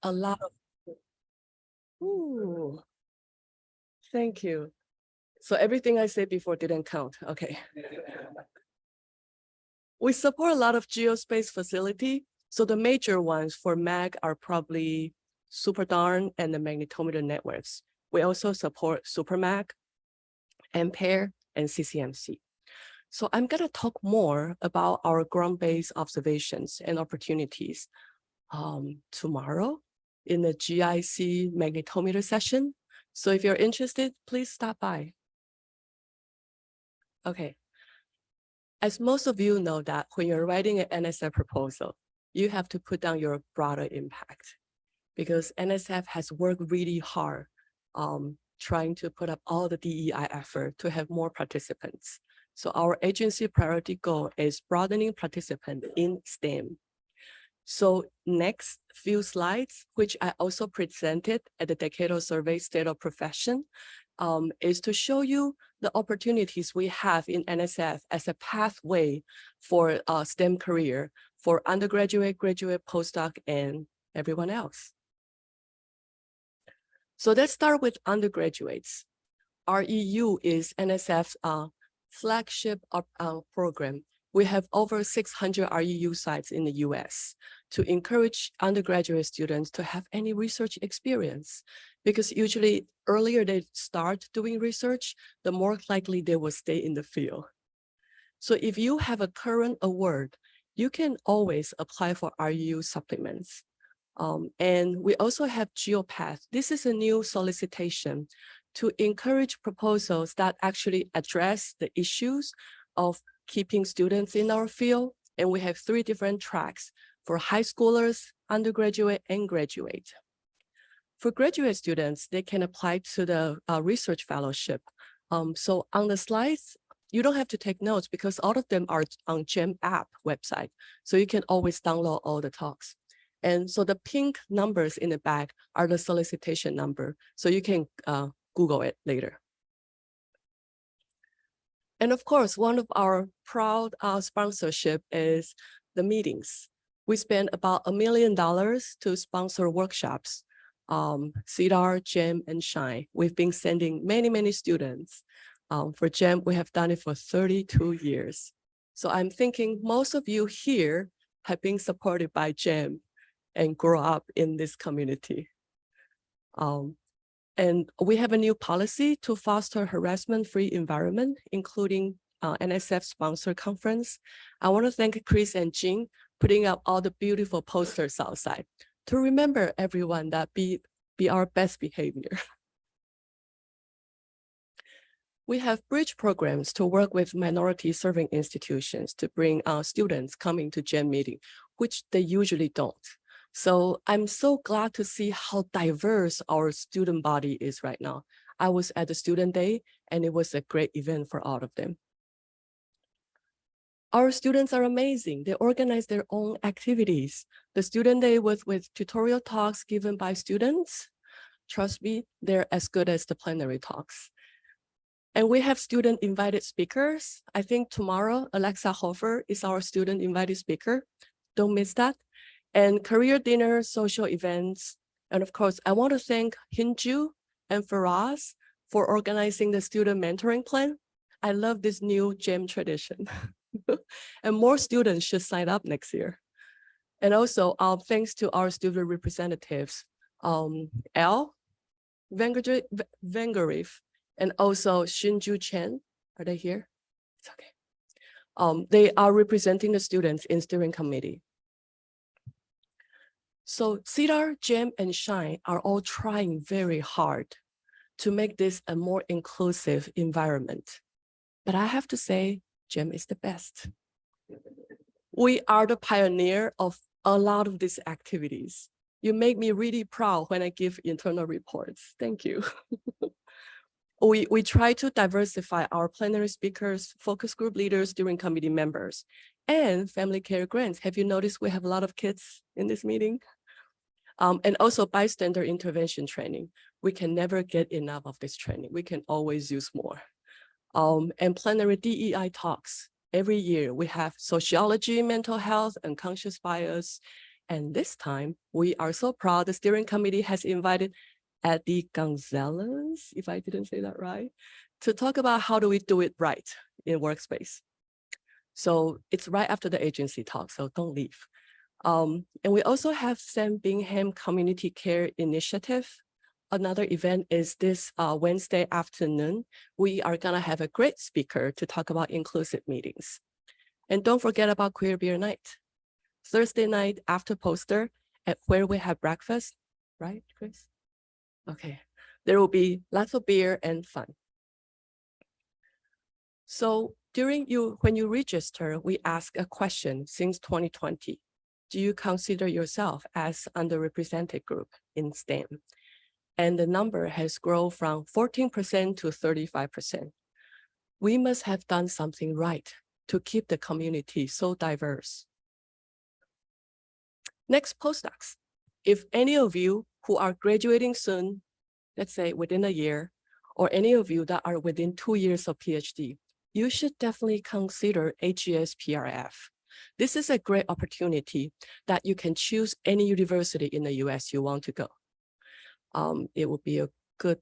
a lot of. Ooh, thank you. So everything I said before didn't count. Okay. We support a lot of geospace facility. So the major ones for MAG are probably SuperDARN and the magnetometer networks. We also support SuperMag, Ampere, and CCMC. So I'm going to talk more about our ground-based observations and opportunities tomorrow in the GIC magnetometer session. So if you're interested, please stop by. Okay. As most of you know that when you're writing an NSF proposal, you have to put down your broader impact because NSF has worked really hard trying to put up all the DEI effort to have more participants. So our agency priority goal is broadening participants in STEM. So next few slides, which I also presented at the Decadal Survey State of Profession, is to show you the opportunities we have in NSF as a pathway for STEM career for undergraduate, graduate, postdoc, and everyone else. So let's start with undergraduates. REU is NSF's flagship program. We have over 600 REU sites in the US to encourage undergraduate students to have any research experience, because usually earlier they start doing research, the more likely they will stay in the field. So if you have a current award, you can always apply for REU supplements. And we also have GeoPath. This is a new solicitation to encourage proposals that actually address the issues of keeping students in our field. And we have 3 different tracks for high schoolers, undergraduate, and graduate. For graduate students, they can apply to the research fellowship. So on the slides, you don't have to take notes because all of them are on GEM app website. So you can always download all the talks. And so the pink numbers in the back are the solicitation number. So you can Google it later. And of course, one of our proud sponsorship is the meetings. We spend about $1 million to sponsor workshops, CEDAR, GEM, and SHINE. We've been sending many, many students. For GEM, we have done it for 32 years. So I'm thinking most of you here have been supported by GEM and grow up in this community. And we have a new policy to foster harassment-free environment, including NSF sponsor conference. I want to thank Chris and Jean putting up all the beautiful posters outside to remember everyone that be our best behavior. We have bridge programs to work with minority serving institutions to bring students coming to GEM meeting, which they usually don't. So I'm so glad to see how diverse our student body is right now. I was at the student day and it was a great event for all of them. Our students are amazing. They organize their own activities. The student day was with tutorial talks given by students. Trust me, they're as good as the plenary talks. And we have student invited speakers. I think tomorrow, Alexa Hofer is our student invited speaker. Don't miss that. And career dinner, social events. And of course, I want to thank Hinju and Faraz for organizing the student mentoring plan. I love this new GEM tradition. And more students should sign up next year. And also, thanks to our student representatives, Elle, Vengarif, and also Shinju Chen. Are they here? It's okay. They are representing the students in steering committee. So CEDAR, GEM, and SHINE are all trying very hard to make this a more inclusive environment. But I have to say, GEM is the best. We are the pioneer of a lot of these activities. You make me really proud when I give internal reports. Thank you. We try to diversify our plenary speakers, focus group leaders, steering committee members, and family care grants. Have you noticed we have a lot of kids in this meeting? And also bystander intervention training. We can never get enough of this training. We can always use more. And plenary DEI talks. Every year we have sociology, mental health, unconscious bias, And this time, we are so proud the steering committee has invited Eddie Gonzales, if I didn't say that right, to talk about how do we do it right in workspace. So it's right after the agency talk, so don't leave. And we also have Sam Bingham Community Care Initiative. Another event is this Wednesday afternoon. We are gonna have a great speaker to talk about inclusive meetings. And don't forget about Queer Beer Night. Thursday night after poster at where we have breakfast, right, Chris? Okay, there will be lots of beer and fun. So when you register, we ask a question since 2020. Do you consider yourself as underrepresented group in STEM? And the number has grown from 14% to 35%. We must have done something right to keep the community so diverse. Next, postdocs. If any of you who are graduating soon, let's say within a year, or any of you that are within 2 years of PhD, you should definitely consider AGS PRF. This is a great opportunity that you can choose any university in the US you want to go. It will be a good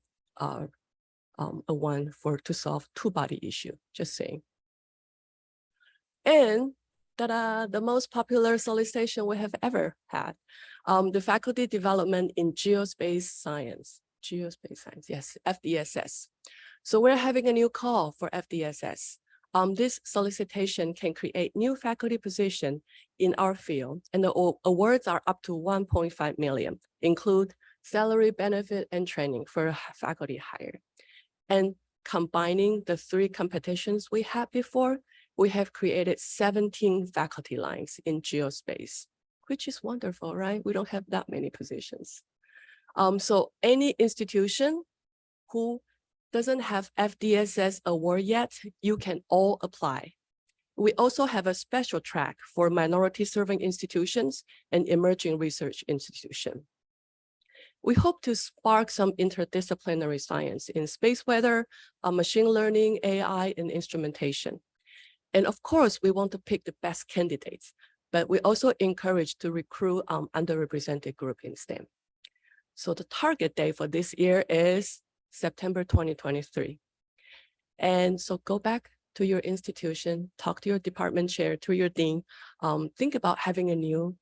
one to solve two-body issue, just saying. And the most popular solicitation we have ever had, the faculty development in geospace science, yes, FDSS. So we're having a new call for FDSS. This solicitation can create new faculty position in our field, and the awards are up to 1.5 million, include salary, benefit, and training for faculty hire. And combining the 3 competitions we had before, we have created 17 faculty lines in geospace, which is wonderful, right? We don't have that many positions. So any institution who doesn't have FDSS award yet, you can all apply. We also have a special track for minority serving institutions and emerging research institutions. We hope to spark some interdisciplinary science in space weather, machine learning, AI, and instrumentation. And of course, we want to pick the best candidates, but we also encourage to recruit underrepresented group in STEM. So the target date for this year is September 2023. And so go back to your institution, talk to your department chair, to your dean, think about having a new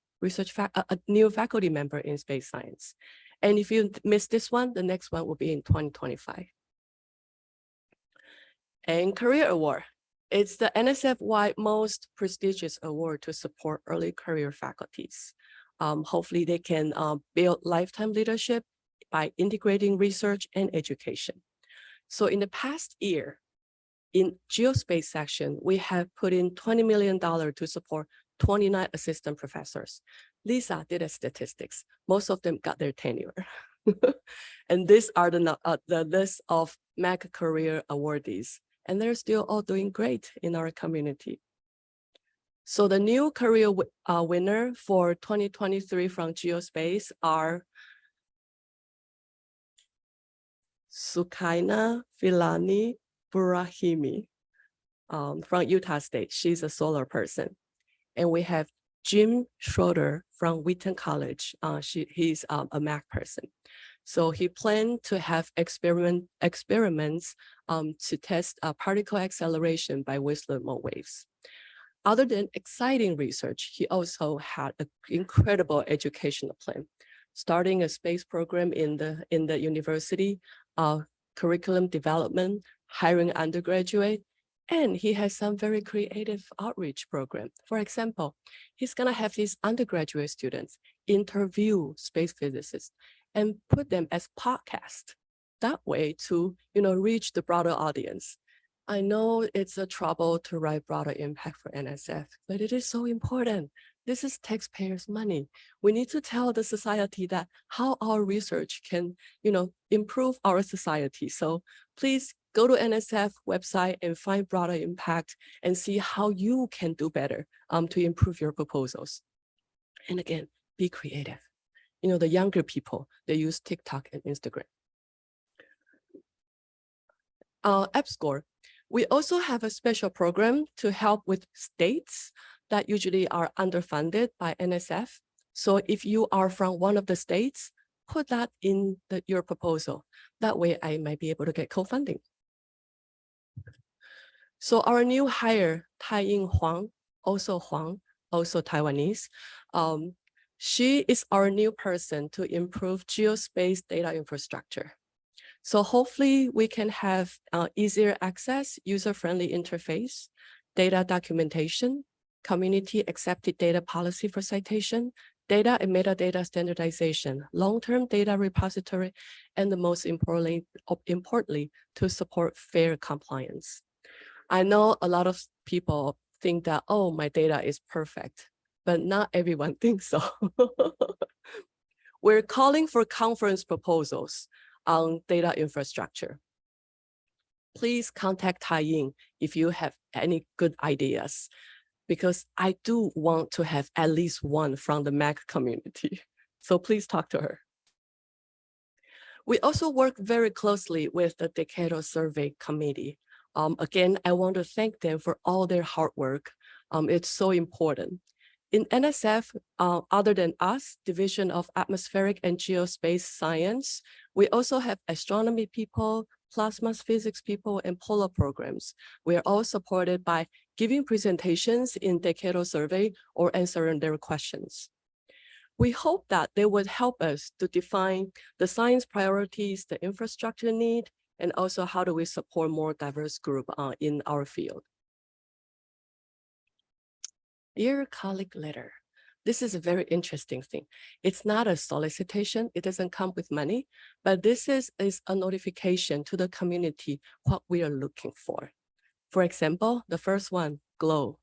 new faculty member in space science. And if you miss this one, the next one will be in 2025. And Career Award. It's the NSF-wide most prestigious award to support early career faculties. Hopefully they can build lifetime leadership by integrating research and education. So in the past year, in geospace section, we have put in $20 million to support 29 assistant professors. Lisa did a statistics. Most of them got their tenure. And these are the list of MEC career awardees. And they're still all doing great in our community. So the new career winner for 2023 from geospace are Sukaina Filani Burahimi from Utah State. She's a solar person. And we have Jim Schroeder from Wheaton College. He's a Mac person. So he planned to have experiments to test particle acceleration by Whistler mode waves. Other than exciting research, he also had an incredible educational plan, starting a space program in the university, curriculum development, hiring undergraduate, and he has some very creative outreach program. For example, he's gonna have his undergraduate students interview space physicists and put them as podcasts. That way to reach the broader audience. I know it's a trouble to write broader impact for NSF, but it is so important. This is taxpayers' money. We need to tell the society that how our research can, improve our society. So please go to NSF website and find broader impact and see how you can do better to improve your proposals. And again, be creative. The younger people, they use TikTok and Instagram. EPSCoR. We also have a special program to help with states that usually are underfunded by NSF. So if you are from one of the states, put that in your proposal. That way I might be able to get co-funding. So our new hire, Chia-Lin Huang, also Taiwanese. She is our new person to improve geospace data infrastructure. So hopefully we can have easier access, user-friendly interface, data documentation, community accepted data policy for citation, data and metadata standardization, long-term data repository, and the most importantly, to support fair compliance. I know a lot of people think that, oh, my data is perfect, but not everyone thinks so. We're calling for conference proposals on data infrastructure. Please contact Chia-Lin if you have any good ideas, because I do want to have at least one from the MAC community. So please talk to her. We also work very closely with the Decadal Survey Committee. Again, I want to thank them for all their hard work. It's so important. In NSF, other than us, Division of Atmospheric and Geospace Science, we also have astronomy people, plasma physics people, and polar programs. We are all supported by giving presentations in Decadal Survey or answering their questions. We hope that they would help us to define the science priorities, the infrastructure need, and also how do we support more diverse group in our field. Dear colleague letter. This is a very interesting thing. It's not a solicitation. It doesn't come with money, but this is a notification to the community what we are looking for. For example, the first one, GLOW.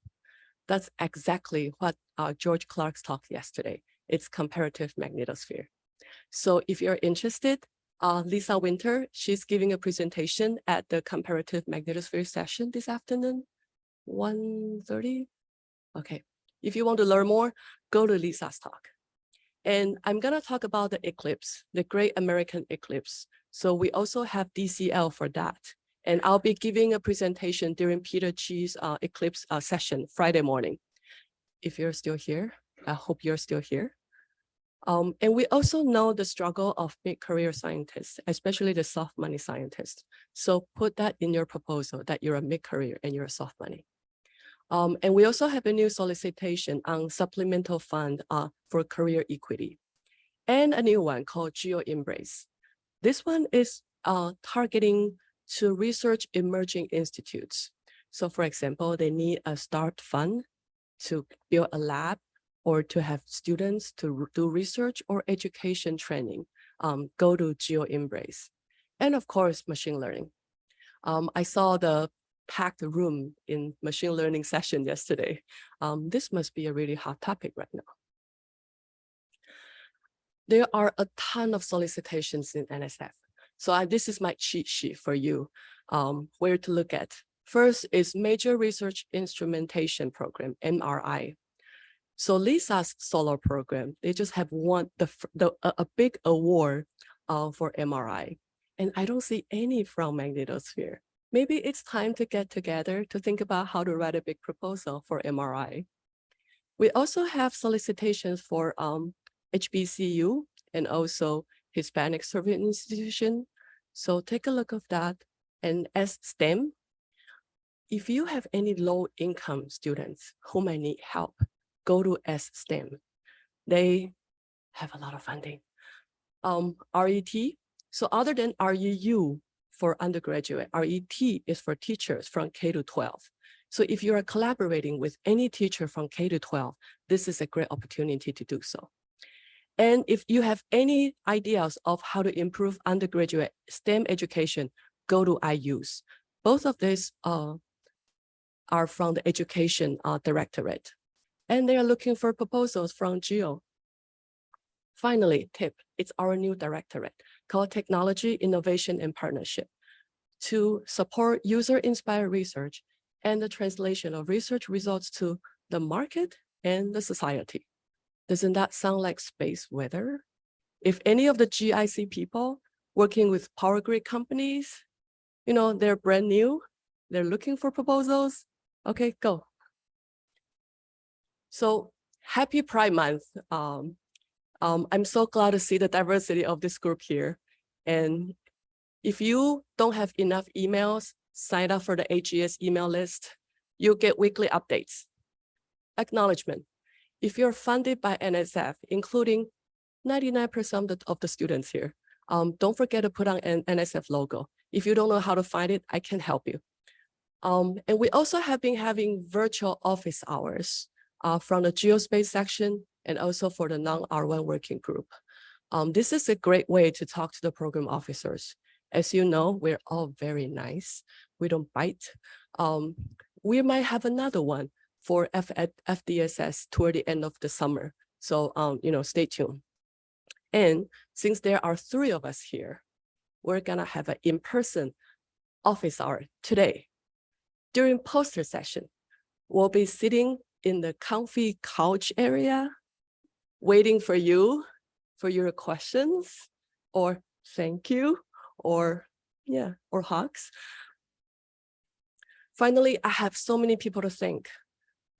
That's exactly what George Clark's talked yesterday. It's comparative magnetosphere. So if you're interested, Lisa Winter, she's giving a presentation at the comparative magnetosphere session this afternoon, 1:30. Okay, if you want to learn more, go to Lisa's talk. And I'm gonna talk about the eclipse, the Great American Eclipse. So we also have DCL for that. And I'll be giving a presentation during Peter Chi's eclipse session Friday morning. If you're still here, I hope you're still here. And we also know the struggle of mid-career scientists, especially the soft money scientists. So put that in your proposal that you're a mid-career and you're a soft money. And we also have a new solicitation on supplemental fund for career equity, and a new one called Geo Embrace. This one is targeting to research emerging institutes. So for example, they need a start fund to build a lab or to have students to do research or education training, go to Geo Embrace. And of course, machine learning. I saw the packed room in machine learning session yesterday. This must be a really hot topic right now. There are a ton of solicitations in NSF. So this is my cheat sheet for you, where to look at. First is Major Research Instrumentation Program, MRI. So Lisa's solar program, they just have won a big award for MRI. And I don't see any from magnetosphere. Maybe it's time to get together to think about how to write a big proposal for MRI. We also have solicitations for HBCU and also Hispanic Service Institution. So take a look of that. And as STEM, if you have any low income students who might need help, go to STEM. They have a lot of funding. RET, so other than REU for undergraduate, RET is for teachers from K to 12. So if you are collaborating with any teacher from K to 12, this is a great opportunity to do so. And if you have any ideas of how to improve undergraduate STEM education, go to IUs. Both of these are from the Education Directorate. And they are looking for proposals from Geo. Finally, TIP, it's our new directorate called Technology, Innovation, and Partnership to support user-inspired research and the translation of research results to the market and the society. Doesn't that sound like space weather? If any of the GIC people working with power grid companies, you know, they're brand new, they're looking for proposals, okay, go. So happy Pride Month. I'm so glad to see the diversity of this group here. And if you don't have enough emails, sign up for the AGS email list. You'll get weekly updates. Acknowledgement. If you're funded by NSF, including 99% of the students here, don't forget to put on an NSF logo. If you don't know how to find it, I can help you. And we also have been having virtual office hours from the geospace section and also for the non-R1 working group. This is a great way to talk to the program officers. As you know, we're all very nice. We don't bite. We might have another one for FDSS toward the end of the summer. So, stay tuned. And since there are 3 of us here, we're gonna have an in-person office hour today. During poster session, we'll be sitting in the comfy couch area, waiting for you, for your questions, or thank you, or hugs. Finally, I have so many people to thank.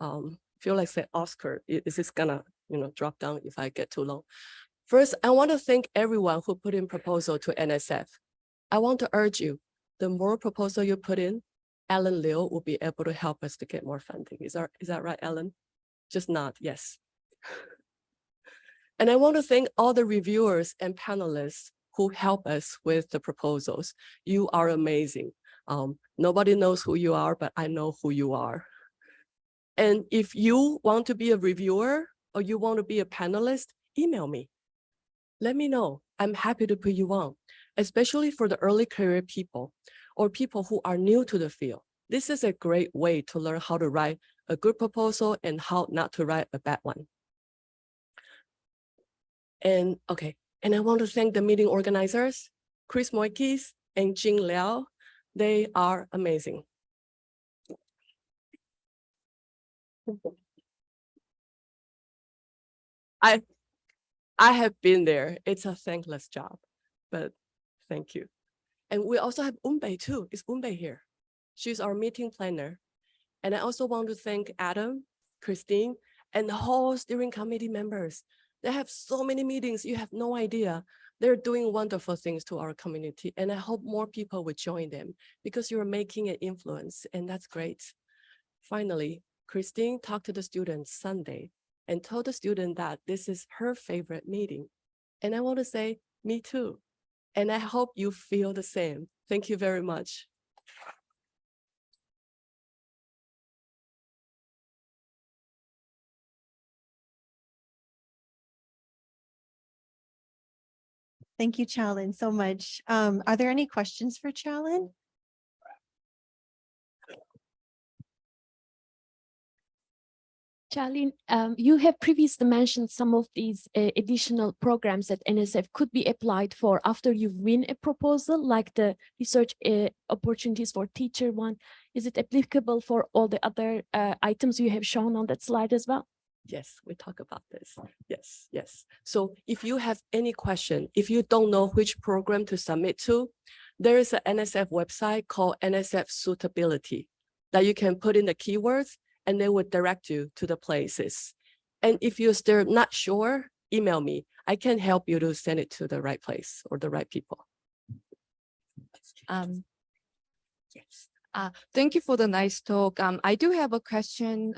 Feel like say Oscar, is this gonna drop down if I get too long? First, I want to thank everyone who put in proposal to NSF. I want to urge you, the more proposal you put in, Alan Liu will be able to help us to get more funding. Is that right, Alan? Just nod, yes. And I want to thank all the reviewers and panelists who help us with the proposals. You are amazing. Nobody knows who you are, but I know who you are. And if you want to be a reviewer or you want to be a panelist, email me. Let me know. I'm happy to put you on, especially for the early career people or people who are new to the field. This is a great way to learn how to write a good proposal and how not to write a bad one. And I want to thank the meeting organizers, Chris Moikis and Jing Liao. They are amazing. I have been there. It's a thankless job, but thank you. And we also have Unbei too. Is Unbei here? She's our meeting planner. And I also want to thank Adam, Christine, and the whole steering committee members. They have so many meetings, you have no idea. They're doing wonderful things to our community. And I hope more people will join them because you're making an influence, and that's great. Finally, Christine talked to the students Sunday and told the student that this is her favorite meeting. And I want to say, me too. And I hope you feel the same. Thank you very much. Thank you, Chia-Lin, so much. Are there any questions for Chia-Lin? Chia-Lin, you have previously mentioned some of these additional programs that NSF could be applied for after you win a proposal, like the research opportunities for teacher one. Is it applicable for all the other items you have shown on that slide as well? Yes, we talk about this. Yes. So if you have any question, if you don't know which program to submit to, there is an NSF website called NSF Suitability that you can put in the keywords and they would direct you to the places. And if you're still not sure, email me. I can help you to send it to the right place or the right people. Yes. Thank you for the nice talk. I do have a question.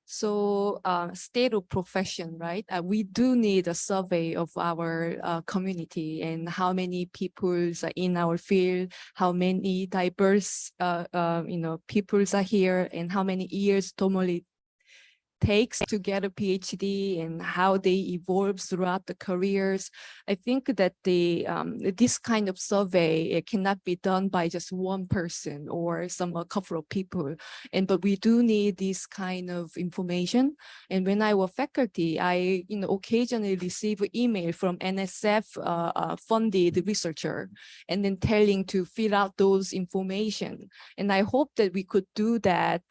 State of profession, right? We do need a survey of our community and how many people are in our field, how many diverse, peoples are here, and how many years normally takes to get a PhD and how they evolve throughout the careers. I think that this kind of survey, it cannot be done by just one person or a couple of people. But we do need this kind of information. And when I was faculty, I occasionally receive an email from NSF funded researcher and then telling to fill out those information. And I hope that we could do that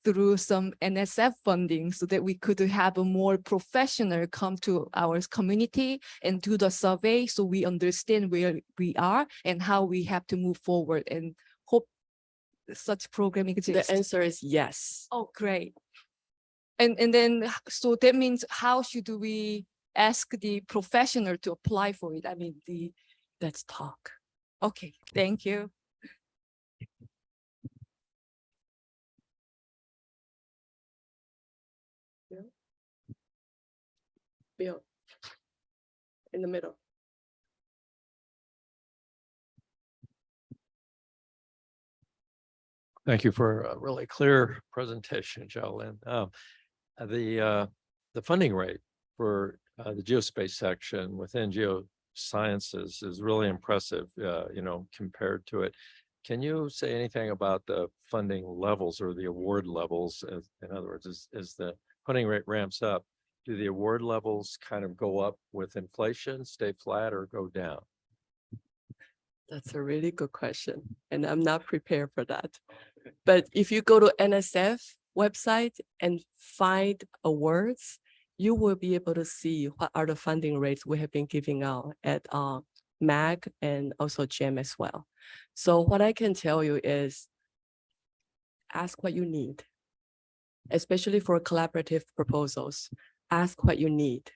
through some NSF funding so that we could have a more professional come to our community and do the survey so we understand where we are and how we have to move forward, and hope such program exists. The answer is yes. Oh, great. And then, so that means how should we ask the professional to apply for it. I mean, Let's talk. okay, thank you. Bill, in the middle. Thank you for a really clear presentation, Chia-Lin. The funding rate for the geospace section within geosciences is really impressive, compared to it. Can you say anything about the funding levels or the award levels? In other words, as the funding rate ramps up, do the award levels kind of go up with inflation, stay flat, or go down? That's a really good question, and I'm not prepared for that. But if you go to NSF website and find awards, you will be able to see what are the funding rates we have been giving out at MAG and also GEM as well. So what I can tell you is ask what you need, especially for collaborative proposals. Ask what you need.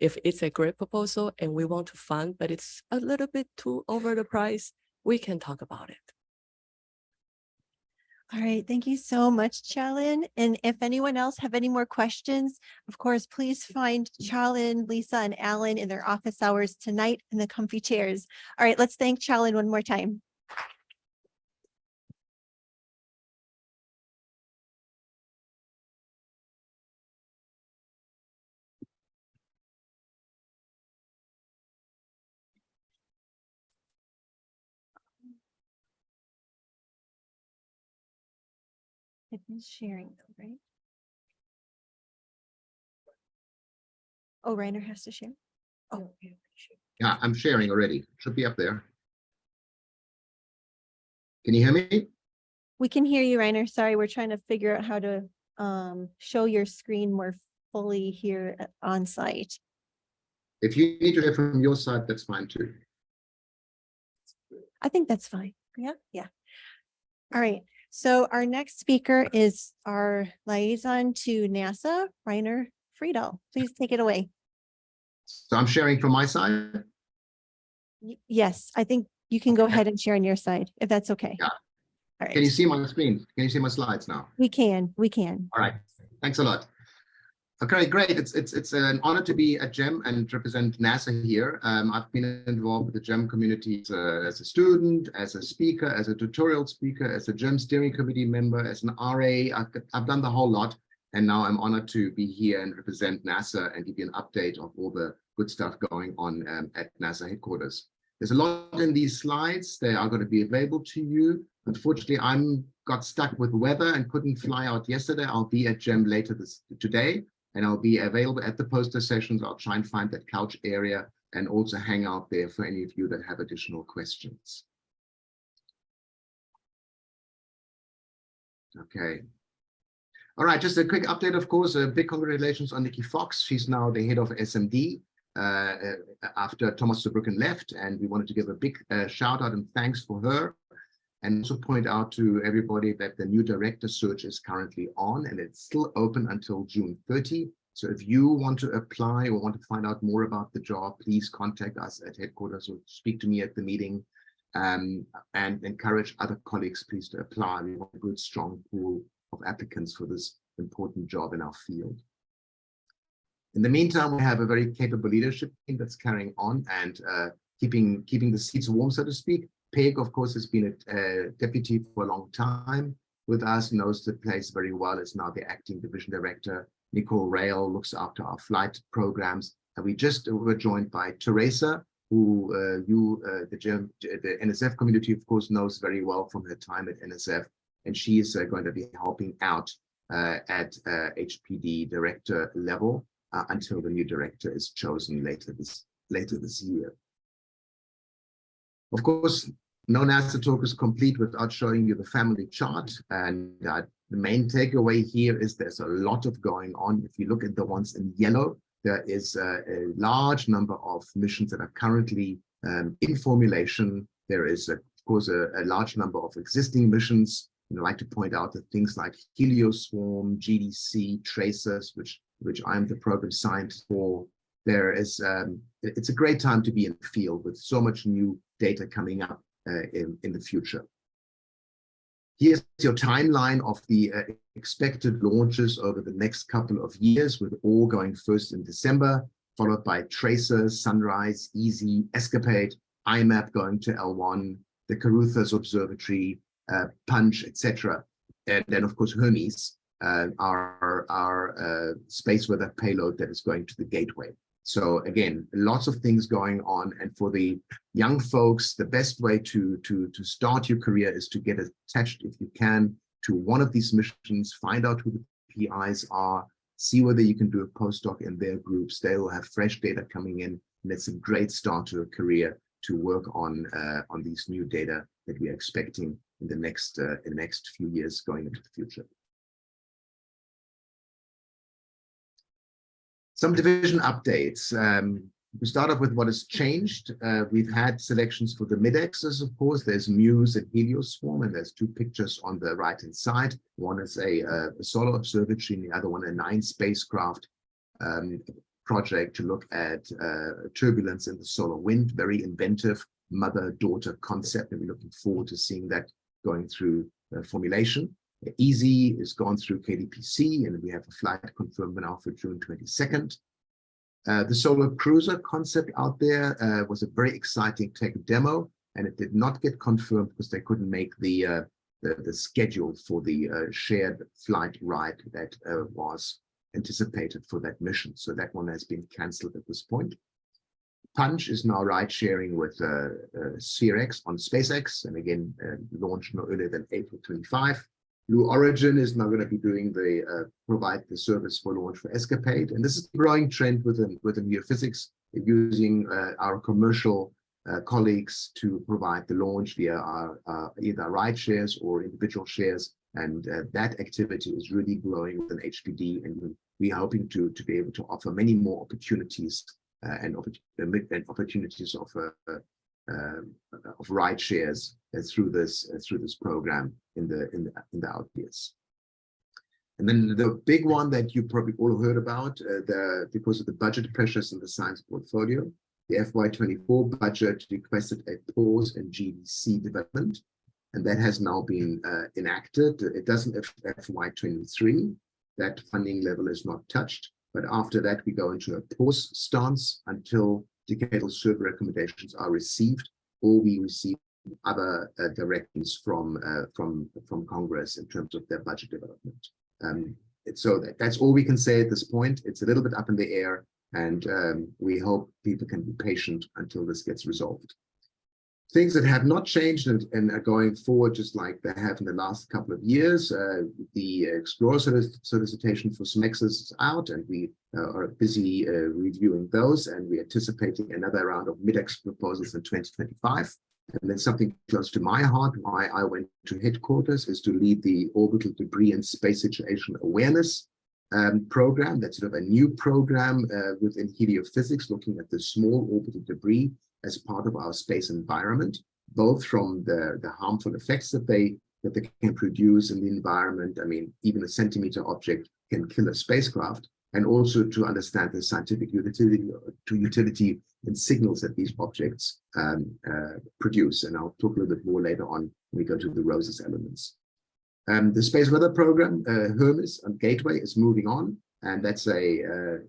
If it's a great proposal and we want to fund, but it's a little bit too over the price, we can talk about it. All right, thank you so much, Chia-Lin. And if anyone else have any more questions, of course, please find Chia-Lin, Lisa, and Alan in their office hours tonight in the comfy chairs. All right, let's thank Chia-Lin one more time. It is sharing though, right? Oh, Reiner has to share. Oh, Yeah, I'm sharing already. Should be up there. Can you hear me? we can hear you, Reiner. Sorry, we're trying to figure out how to show your screen more fully here on site. If you need to hear from your side, that's fine too. I think that's fine. Yeah, yeah. All right. So our next speaker is our liaison to NASA, Reiner Friedel. Please take it away. So I'm sharing from my side. Yes, I think you can go Okay. ahead and share on your side, if that's okay. Yeah. All Can you right, see my screen? Can you see my slides now? we can. All right. Thanks a lot. Okay, great. It's an honor to be at GEM and represent NASA here. I've been involved with the GEM community as a student, as a speaker, as a tutorial speaker, as a GEM steering committee member, as an RA. I've done the whole lot. And now I'm honored to be here and represent NASA and give you an update of all the good stuff going on at NASA headquarters. There's a lot in these slides. They are going to be available to you. Unfortunately, got stuck with weather and couldn't fly out yesterday. I'll be at GEM later today. And I'll be available at the poster sessions. I'll try and find that couch area and also hang out there for any of you that have additional questions. Okay. All right, just a quick update, of course, a big congratulations on Nikki Fox. She's now the head of SMD after Thomas Zurbrücken left. And we wanted to give a big shout out and thanks for her. And also point out to everybody that the new director search is currently on and it's still open until June 30. So if you want to apply or want to find out more about the job, please contact us at headquarters or speak to me at the meeting and encourage other colleagues, please, to apply. We want a good, strong pool of applicants for this important job in our field. In the meantime, we have a very capable leadership team that's carrying on and keeping the seats warm, so to speak. Peg, of course, has been a deputy for a long time with us, knows the place very well, is now the acting division director. Nicole Rail looks after our flight programs. And we just were joined by Teresa, who the NSF community, of course, knows very well from her time at NSF. And she is going to be helping out at HPD director level until the new director is chosen later this year. Of course, no NASA talk is complete without showing you the family chart. And the main takeaway here is there's a lot of going on. If you look at the ones in yellow, there is a large number of missions that are currently in formulation. There is, of course, a large number of existing missions. I'd like to point out that things like Helioswarm, GDC, Tracers, which I'm the program scientist for, there is, it's a great time to be in the field with so much new data coming up in the future. Here's your timeline of the expected launches over the next couple of years, with all going first in December, followed by Tracer, Sunrise, Easy, Escapade, IMAP going to L1, the Caruthers Observatory, Punch, etc. And then, of course, Hermes, our space weather payload that is going to the Gateway. So again, lots of things going on. And for the young folks, the best way to start your career is to get attached, if you can, to one of these missions, find out who the PIs are, see whether you can do a postdoc in their groups. They will have fresh data coming in, and it's a great start to a career to work on these new data that we are expecting in the next few years going into the future. Some division updates. We start off with what has changed. We've had selections for the mid-axis, of course. There's Muse and Helioswarm, and there's two pictures on the right-hand side. One is a solar observatory, and the other one a 9 spacecraft project to look at turbulence in the solar wind. Very inventive mother-daughter concept, and we're looking forward to seeing that going through formulation. Easy is gone through KDPC, and we have a flight confirmed now for June 22nd. The solar cruiser concept out there was a very exciting tech demo, and it did not get confirmed because they couldn't make the schedule for the shared flight ride that was anticipated for that mission. So that one has been cancelled at this point. Punch is now ride sharing with SphereX on SpaceX, and again launched no earlier than April 25. Blue Origin is now going to be doing provide the service for launch for Escapade, and this is a growing trend within geophysics, using our commercial colleagues to provide the launch via our either ride shares or individual shares, and that activity is really growing within HPD, and we are hoping to be able to offer many more opportunities and opportunities of ride shares through this program in the out years. And then the big one that you probably all heard about, because of the budget pressures in the science portfolio, the FY24 budget requested a pause in GDC development, and that has now been enacted. It doesn't affect FY23. That funding level is not touched, but after that we go into a pause stance until decadal survey recommendations are received, or we receive other directives from Congress in terms of their budget development. So that's all we can say at this point. It's a little bit up in the air, and we hope people can be patient until this gets resolved. Things that have not changed and are going forward just like they have in the last couple of years. The Explorer solicitation for SMEXs is out, and we are busy reviewing those, and we're anticipating another round of mid-ex proposals in 2025. And then something close to my heart, why I went to headquarters, is to lead the Orbital Debris and Space Situation Awareness program. That's sort of a new program within heliophysics, looking at the small orbital debris as part of our space environment, both from the harmful effects that they can produce in the environment. I mean, even a centimeter object can kill a spacecraft, and also to understand the scientific utility and signals that these objects produce. And I'll talk a little bit more later on when we go to the ROSES elements. The Space Weather Program, Hermes and Gateway, is moving on, and that's a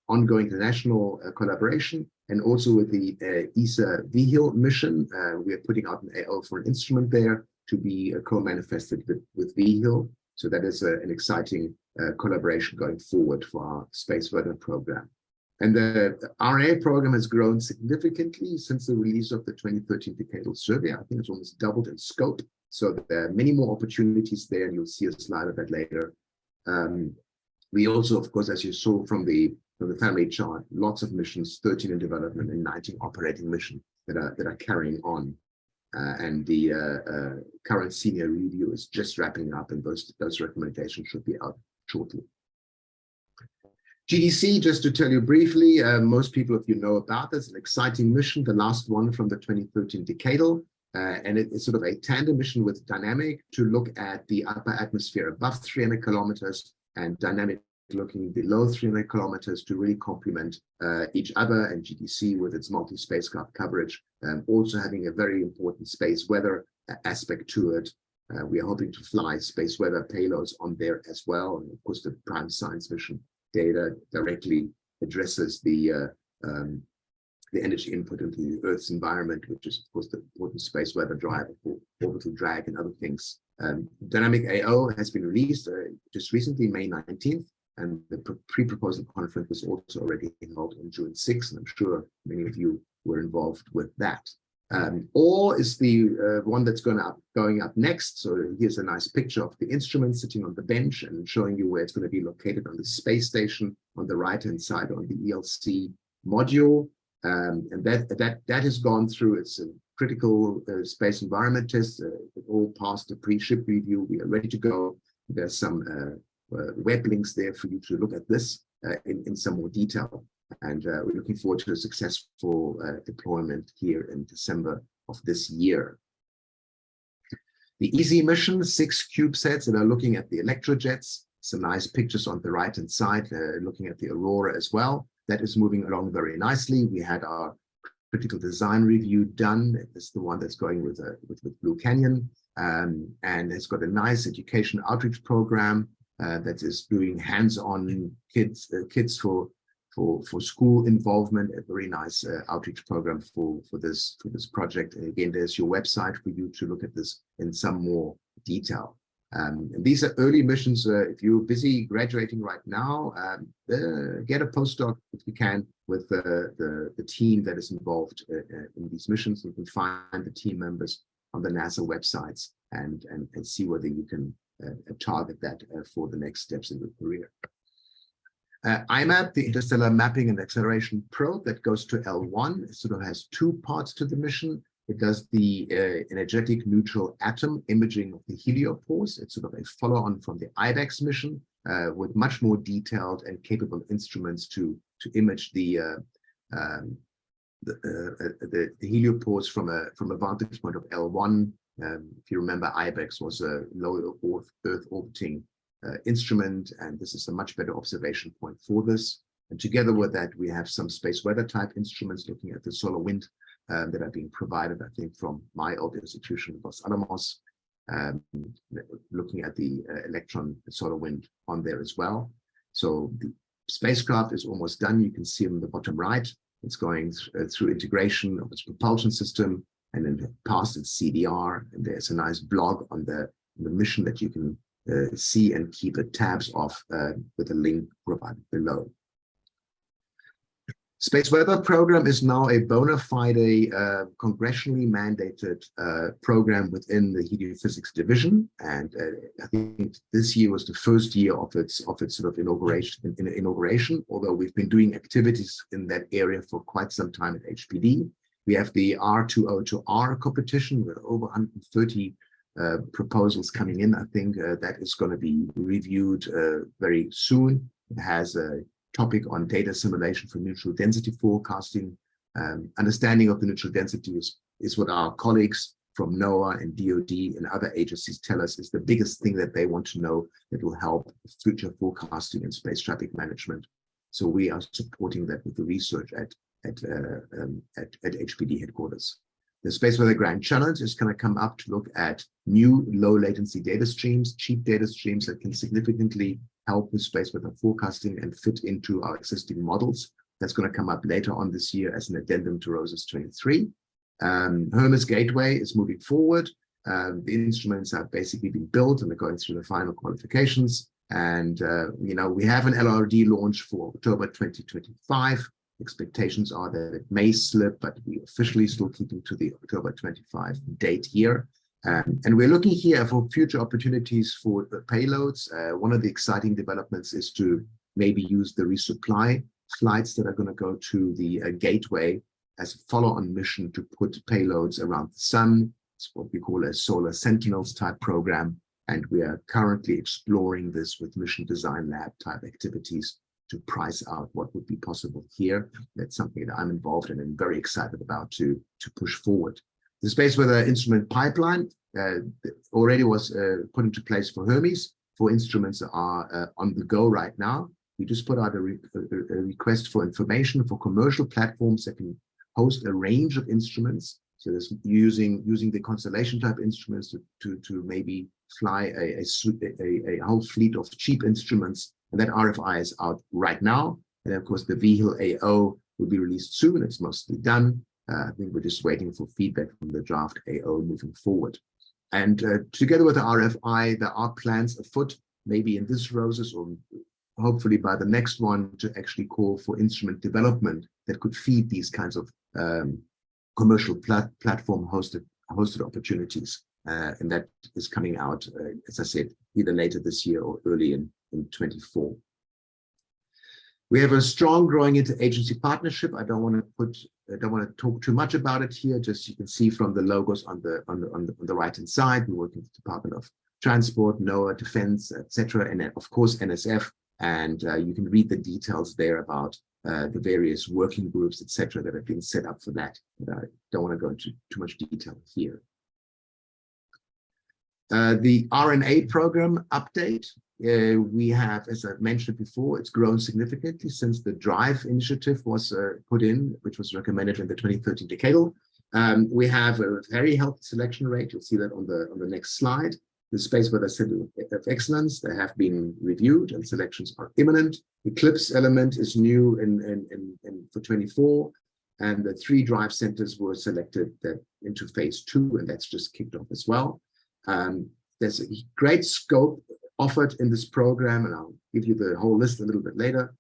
ongoing international collaboration. And also with the ESA VHIL mission, we are putting out an AO for an instrument there to be co-manifested with VHIL. So that is an exciting collaboration going forward for our Space Weather Program. And the RNA program has grown significantly since the release of the 2013 Decadal Survey. I think it's almost doubled in scope. So there are many more opportunities there, and you'll see a slide of that later. We also, of course, as you saw from the family chart, lots of missions, 13 in development and 19 operating missions that are carrying on. And the current senior review is just wrapping up, and those recommendations should be out shortly. GDC, just to tell you briefly, most people of you know about this, an exciting mission, the last one from the 2013 Decadal. And it's sort of a tandem mission with Dynamic to look at the upper atmosphere above 300 kilometers and Dynamic looking below 300 kilometers to really complement each other, and GTC with its multi-spacecraft coverage, also having a very important space weather aspect to it. We are hoping to fly space weather payloads on there as well. And of course, the prime science mission data directly addresses the energy input into the Earth's environment, which is, of course, the important space weather driver for orbital drag and other things. Dynamic AO has been released just recently, May 19th, and the pre-proposal conference was also already held on June 6th, and I'm sure many of you were involved with that. Or is the one that's going up next. So here's a nice picture of the instrument sitting on the bench and showing you where it's going to be located on the space station on the right-hand side on the ELC module. And that has gone through its critical space environment test. It all passed the pre-ship review. We are ready to go. There's some web links there for you to look at this in some more detail. And we're looking forward to a successful deployment here in December of this year. The EASY mission, 6 CubeSats that are looking at the electrojets. Some nice pictures on the right-hand side, looking at the Aurora as well. That is moving along very nicely. We had our critical design review done. It's the one that's going with Blue Canyon, and it's got a nice education outreach program that is doing hands-on kids for school involvement. A very nice outreach program for this project. And again, there's your website for you to look at this in some more detail. And these are early missions. If you're busy graduating right now, get a postdoc if you can with the team that is involved in these missions. You can find the team members on the NASA websites and see whether you can target that for the next steps in your career. IMAP, the Interstellar Mapping and Acceleration Probe, that goes to L1. It sort of has 2 parts to the mission. It does the energetic neutral atom imaging of the heliopause. It's sort of a follow-on from the IBEX mission with much more detailed and capable instruments to image the heliopause from a vantage point of L1. If you remember, IBEX was a low Earth orbiting instrument, and this is a much better observation point for this. And together with that, we have some space weather type instruments looking at the solar wind that are being provided, I think, from my old institution, Los Alamos, looking at the electron solar wind on there as well. So the spacecraft is almost done. You can see on the bottom right, it's going through integration of its propulsion system and then past its CDR. And there's a nice blog on the mission that you can see and keep tabs off with a link provided below. Space Weather Program is now a bona fide congressionally mandated program within the Heliophysics Division, and I think this year was the first year of its sort of inauguration. Although we've been doing activities in that area for quite some time at HPD. We have the R2O to R competition with over 130 proposals coming in. I think that is going to be reviewed very soon. It has a topic on data simulation for neutral density forecasting. Understanding of the neutral density is what our colleagues from NOAA and DoD and other agencies tell us is the biggest thing that they want to know that will help future forecasting and space traffic management. So we are supporting that with the research at HPD headquarters. The Space Weather Grand Challenge is going to come up to look at new low latency data streams, cheap data streams that can significantly help with space weather forecasting and fit into our existing models. That's going to come up later on this year as an addendum to ROSAS 23. Hermes Gateway is moving forward. The instruments have basically been built and they're going through the final qualifications. And, we have an LRD launch for October 2025. Expectations are that it may slip, but we officially still keeping to the October 25 date here. And we're looking here for future opportunities for the payloads. One of the exciting developments is to maybe use the resupply flights that are going to go to the Gateway as a follow-on mission to put payloads around the sun. It's what we call a Solar Sentinels type program. And we are currently exploring this with mission design lab type activities to price out what would be possible here. That's something that I'm involved in and very excited about to push forward. The Space Weather Instrument Pipeline already was put into place for Hermes. 4 instruments are on the go right now. We just put out a request for information for commercial platforms that can host a range of instruments. So there's using the constellation type instruments to maybe fly a whole fleet of cheap instruments. And that RFI is out right now. And of course, the VHIL AO will be released soon. It's mostly done. I think we're just waiting for feedback from the draft AO moving forward. And together with the RFI, there are plans afoot, maybe in this ROSES or hopefully by the next one, to actually call for instrument development that could feed these kinds of commercial platform hosted opportunities. And that is coming out, as I said, either later this year or early in 24. We have a strong growing interagency partnership. I don't want to talk too much about it here. Just you can see from the logos on the right hand side. We work with the Department of Transport, NOAA, Defense, etc., and of course NSF. And you can read the details there about the various working groups, etc., that have been set up for that. But I don't want to go into too much detail here. The RNA program update. We have, as I've mentioned before, it's grown significantly since the DRIVE initiative was put in, which was recommended in the 2013 decadal. We have a very healthy selection rate. You'll see that on the next slide. The Space Weather Center of Excellence, they have been reviewed and selections are imminent. Eclipse element is new for 24, and the 3 DRIVE centers were selected into phase 2, and that's just kicked off as well. There's a great scope offered in this program, and I'll give you the whole list a little bit later.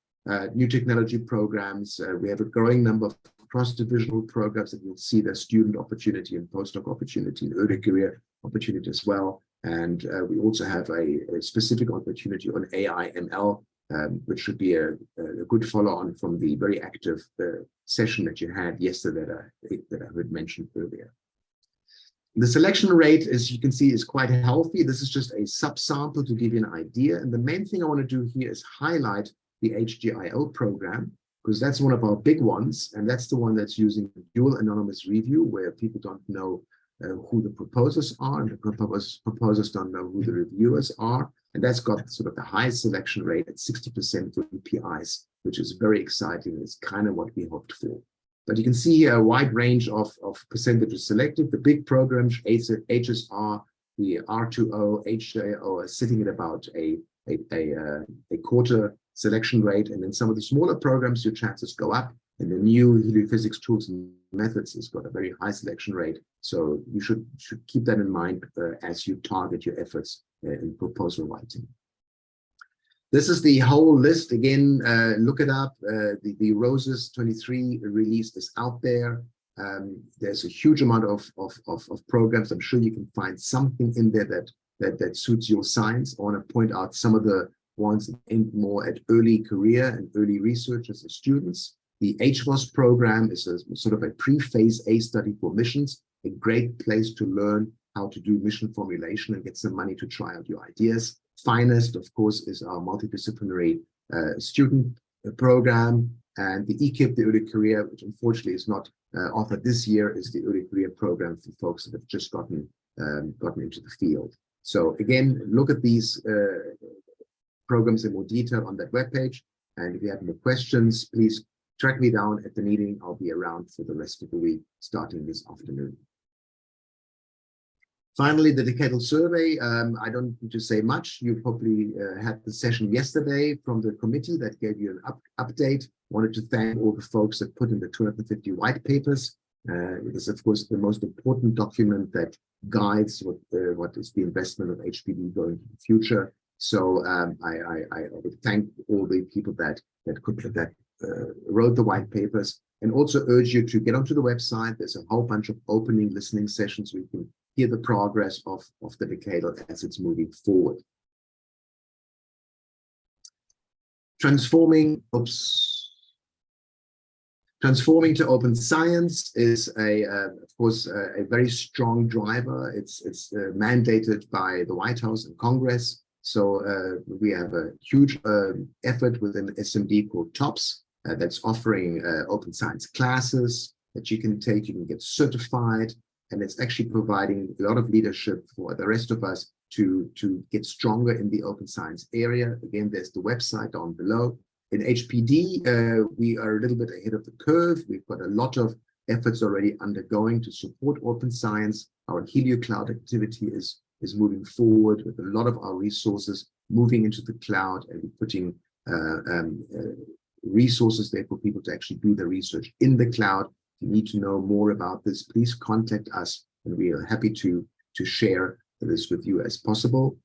New technology programs. We have a growing number of cross-divisional programs that you'll see the student opportunity and postdoc opportunity and early career opportunity as well. And we also have a specific opportunity on AI ML, which should be a good follow-on from the very active session that you had yesterday that I had mentioned earlier. The selection rate, as you can see, is quite healthy. This is just a subsample to give you an idea. And the main thing I want to do here is highlight the HGIO program, because that's one of our big ones. And that's the one that's using dual anonymous review, where people don't know who the proposers are, and the proposers don't know who the reviewers are. And that's got sort of the highest selection rate at 60% for PIs, which is very exciting. It's kind of what we hoped for. But you can see here a wide range of percentages selected. The big programs, HSR, the R2O, HJO, are sitting at about a quarter selection rate. And then some of the smaller programs, your chances go up. And the new heliophysics tools and methods has got a very high selection rate. So you should keep that in mind as you target your efforts in proposal writing. This is the whole list. Again, look it up. The ROSES 23 release is out there. There's a huge amount of programs. I'm sure you can find something in there that suits your science. I want to point out some of the ones aimed more at early career and early researchers and students. The HVOS program is a sort of a pre-phase A study for missions, a great place to learn how to do mission formulation and get some money to try out your ideas. Finest, of course, is our multidisciplinary student program, and the EKIP, the early career, which unfortunately is not offered this year, is the early career program for folks that have just gotten into the field. So again, look at these programs in more detail on that webpage. And if you have any questions, please track me down at the meeting. I'll be around for the rest of the week, starting this afternoon. Finally, the decadal survey. I don't need to say much. You probably had the session yesterday from the committee that gave you an update. Wanted to thank all the folks that put in the 250 white papers. It is, of course, the most important document that guides what is the investment of HPD going into the future. So I would thank all the people that wrote the white papers, and also urge you to get onto the website. There's a whole bunch of opening listening sessions where you can hear the progress of the decadal as it's moving forward. Transforming to open science is of course a very strong driver. It's mandated by the White House and Congress. So we have a huge effort within SMD called TOPS that's offering open science classes that you can take. You can get certified, and it's actually providing a lot of leadership for the rest of us to get stronger in the open science area. Again, there's the website down below. In HPD, we are a little bit ahead of the curve. We've got a lot of efforts already undergoing to support open science. Our HelioCloud activity is moving forward with a lot of our resources moving into the cloud, and putting resources there for people to actually do the research in the cloud. If you need to know more about this, please contact us, and we are happy to share this with you as possible.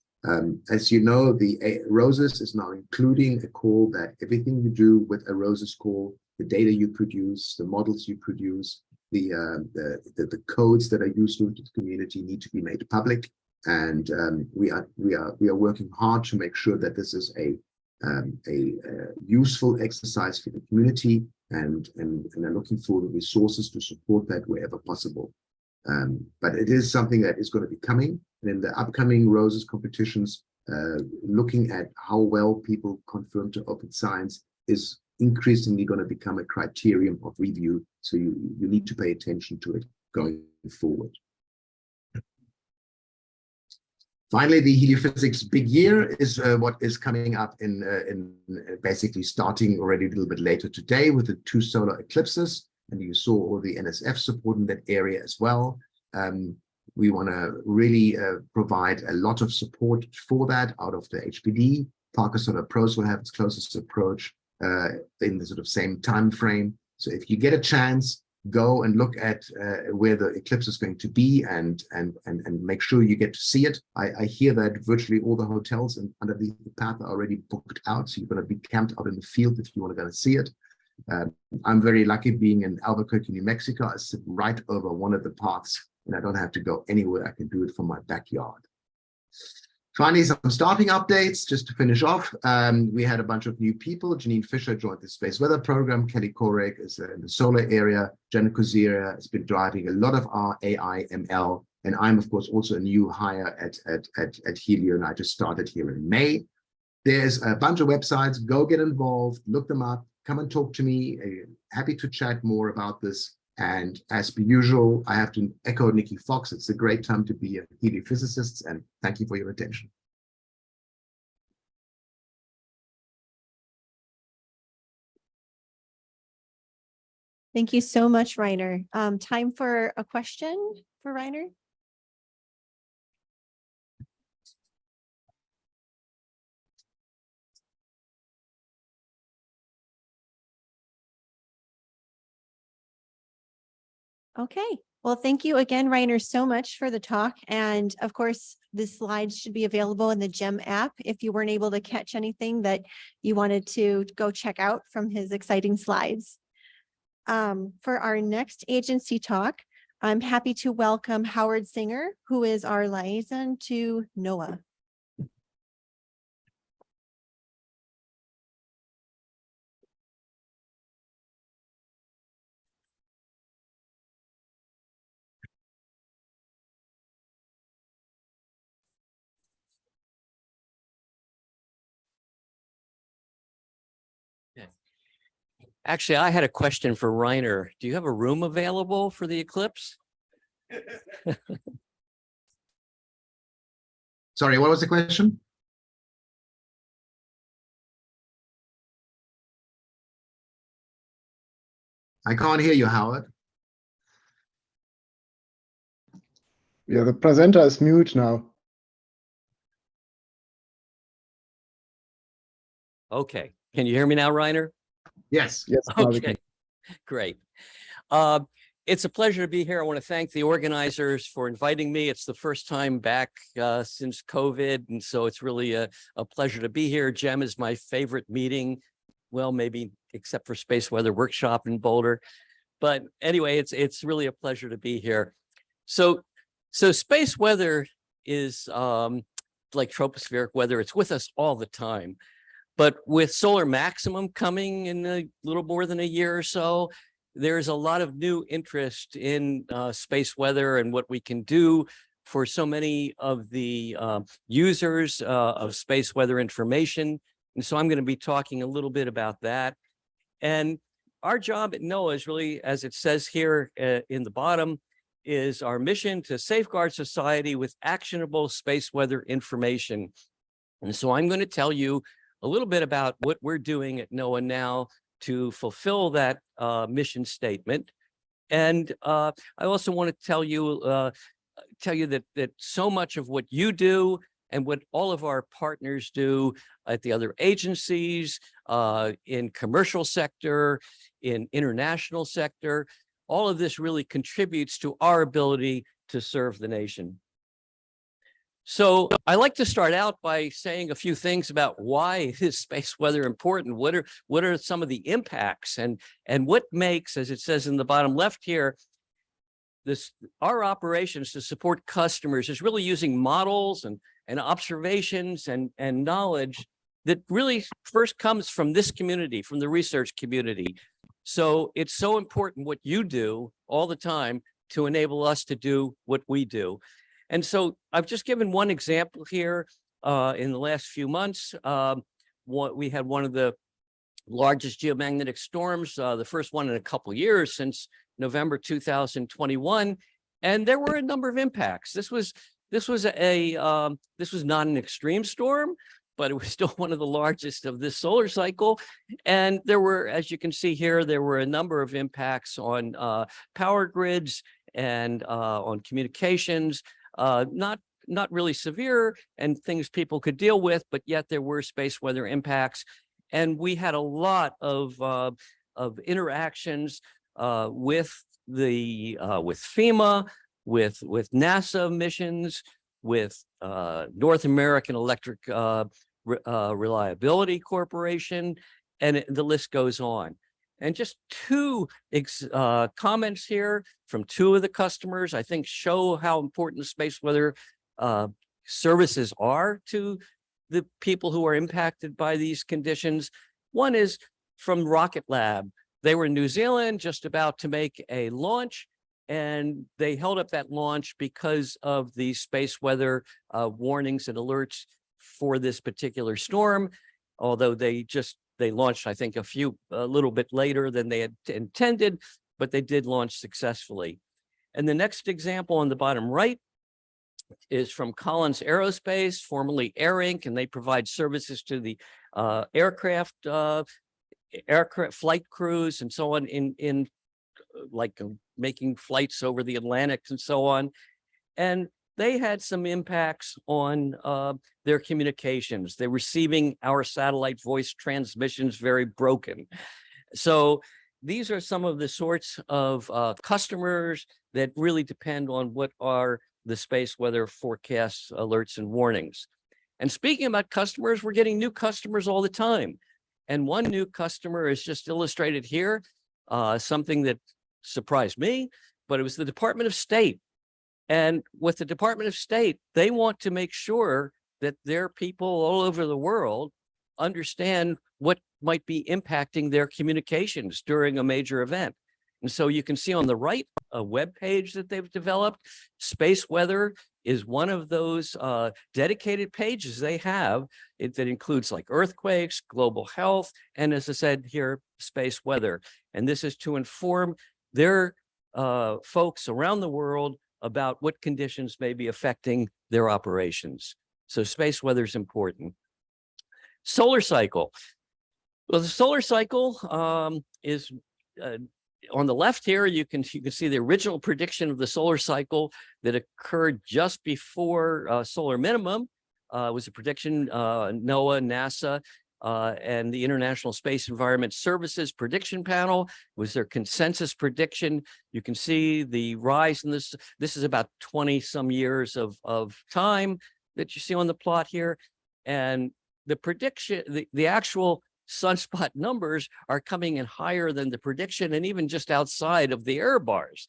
As you know, the ROSES is now including a call that everything you do with a ROSES call, the data you produce, the models you produce, the codes that are useful to the community need to be made public. And we are working hard to make sure that this is a useful exercise for the community, and are looking for the resources to support that wherever possible. But it is something that is going to be coming, and in the upcoming ROSES competitions, looking at how well people conform to open science is increasingly going to become a criterion of review. So you need to pay attention to it going forward. Finally, the heliophysics big year is what is coming up in basically starting already a little bit later today with the 2 solar eclipses. And you saw all the NSF support in that area as well. We want to really provide a lot of support for that out of the HPD. Parker Solar Pros will have its closest approach in the sort of same time frame. So if you get a chance, go and look at where the eclipse is going to be, and make sure you get to see it. I hear that virtually all the hotels and underneath the path are already booked out, so you're going to be camped out in the field if you want to go and see it. I'm very lucky being in Albuquerque, New Mexico. I sit right over one of the paths, and I don't have to go anywhere. I can do it from my backyard. Finally, some starting updates just to finish off. We had a bunch of new people. Janine Fisher joined the Space Weather Program. Kelly Korek is in the solar area. Janet Kozira has been driving a lot of our AI, ML. And I'm, of course, also a new hire at Helio, and I just started here in May. There's a bunch of websites. Go get involved, look them up, come and talk to me. Happy to chat more about this. And as per usual, I have to echo Nikki Fox. It's a great time to be a heliophysicist, and thank you for your attention. Thank you so much, Reiner. Time for a question for Reiner. Okay, well, thank you again, Reiner, so much for the talk. And of course, the slides should be available in the GEM app if you weren't able to catch anything that you wanted to go check out from his exciting slides. For our next agency talk, I'm happy to welcome Howard Singer, who is our liaison to NOAA. Actually, I had a question for Reiner. Do you have a room available for the eclipse? Sorry, what was the question? I can't hear you, Howard. Yeah, the presenter is mute now. Okay. Can you hear me now, Reiner? Yes. Yes. now we Okay, can. great. It's a pleasure to be here. I want to thank the organizers for inviting me. It's the first time back since COVID, and so it's really a pleasure to be here. GEM is my favorite meeting. Well, maybe except for Space Weather Workshop in Boulder. But anyway, it's really a pleasure to be here. So space weather is like tropospheric weather. It's with us all the time. But with solar maximum coming in a little more than a year or so, there's a lot of new interest in space weather and what we can do for so many of the users of space weather information. And so I'm going to be talking a little bit about that. And our job at NOAA is really, as it says here in the bottom, is our mission to safeguard society with actionable space weather information. And so I'm going to tell you a little bit about what we're doing at NOAA now to fulfill that mission statement. And I also want to tell you that so much of what you do and what all of our partners do at the other agencies, in commercial sector, in international sector, all of this really contributes to our ability to serve the nation. So I like to start out by saying a few things about why is space weather important? What are some of the impacts and what makes, as it says in the bottom left here, our operations to support customers is really using models and observations and knowledge that really first comes from this community, from the research community. So it's so important what you do all the time to enable us to do what we do. And so I've just given one example here in the last few months. We had one of the largest geomagnetic storms, the first one in a couple of years since November 2021, and there were a number of impacts. This was not an extreme storm, but it was still one of the largest of this solar cycle. And there were, as you can see here, there were a number of impacts on power grids and on communications, not really severe and things people could deal with, but yet there were space weather impacts. And we had a lot of interactions with FEMA, with NASA missions, with North American Electric Reliability Corporation, and the list goes on. And just two comments here from two of the customers, I think, show how important space weather services are to the people who are impacted by these conditions. One is from Rocket Lab. They were in New Zealand just about to make a launch, and they held up that launch because of the space weather warnings and alerts for this particular storm, although they launched, I think, a little bit later than they had intended, but they did launch successfully. And the next example on the bottom right is from Collins Aerospace, formerly Air Inc., and they provide services to the aircraft flight crews and so on in like making flights over the Atlantic and so on. And they had some impacts on their communications. They're receiving our satellite voice transmissions very broken. So these are some of the sorts of customers that really depend on what are the space weather forecasts, alerts, and warnings. And speaking about customers, we're getting new customers all the time. And one new customer is just illustrated here, something that surprised me, but it was the Department of State. And with the Department of State, they want to make sure that their people all over the world understand what might be impacting their communications during a major event. And so you can see on the right, a web page that they've developed. Space weather is one of those dedicated pages they have that includes like earthquakes, global health, and as I said here, space weather. And this is to inform their folks around the world about what conditions may be affecting their operations. So space weather is important. Solar cycle. Well, the solar cycle is on the left here. You can see the original prediction of the solar cycle that occurred just before solar minimum. It was a prediction, NOAA, NASA, and the International Space Environment Services prediction panel was their consensus prediction. You can see the rise in this. This is about 20 some years of time that you see on the plot here. And the prediction, the actual sunspot numbers are coming in higher than the prediction and even just outside of the error bars.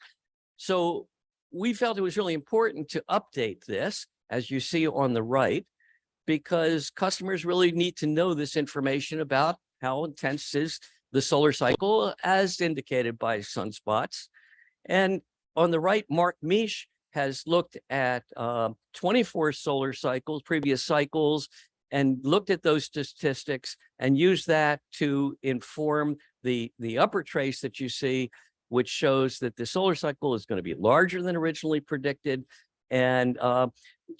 So we felt it was really important to update this, as you see on the right, because customers really need to know this information about how intense is the solar cycle as indicated by sunspots. And on the right, Mark Misch has looked at 24 solar cycles, previous cycles, and looked at those statistics and used that to inform the upper trace that you see, which shows that the solar cycle is going to be larger than originally predicted and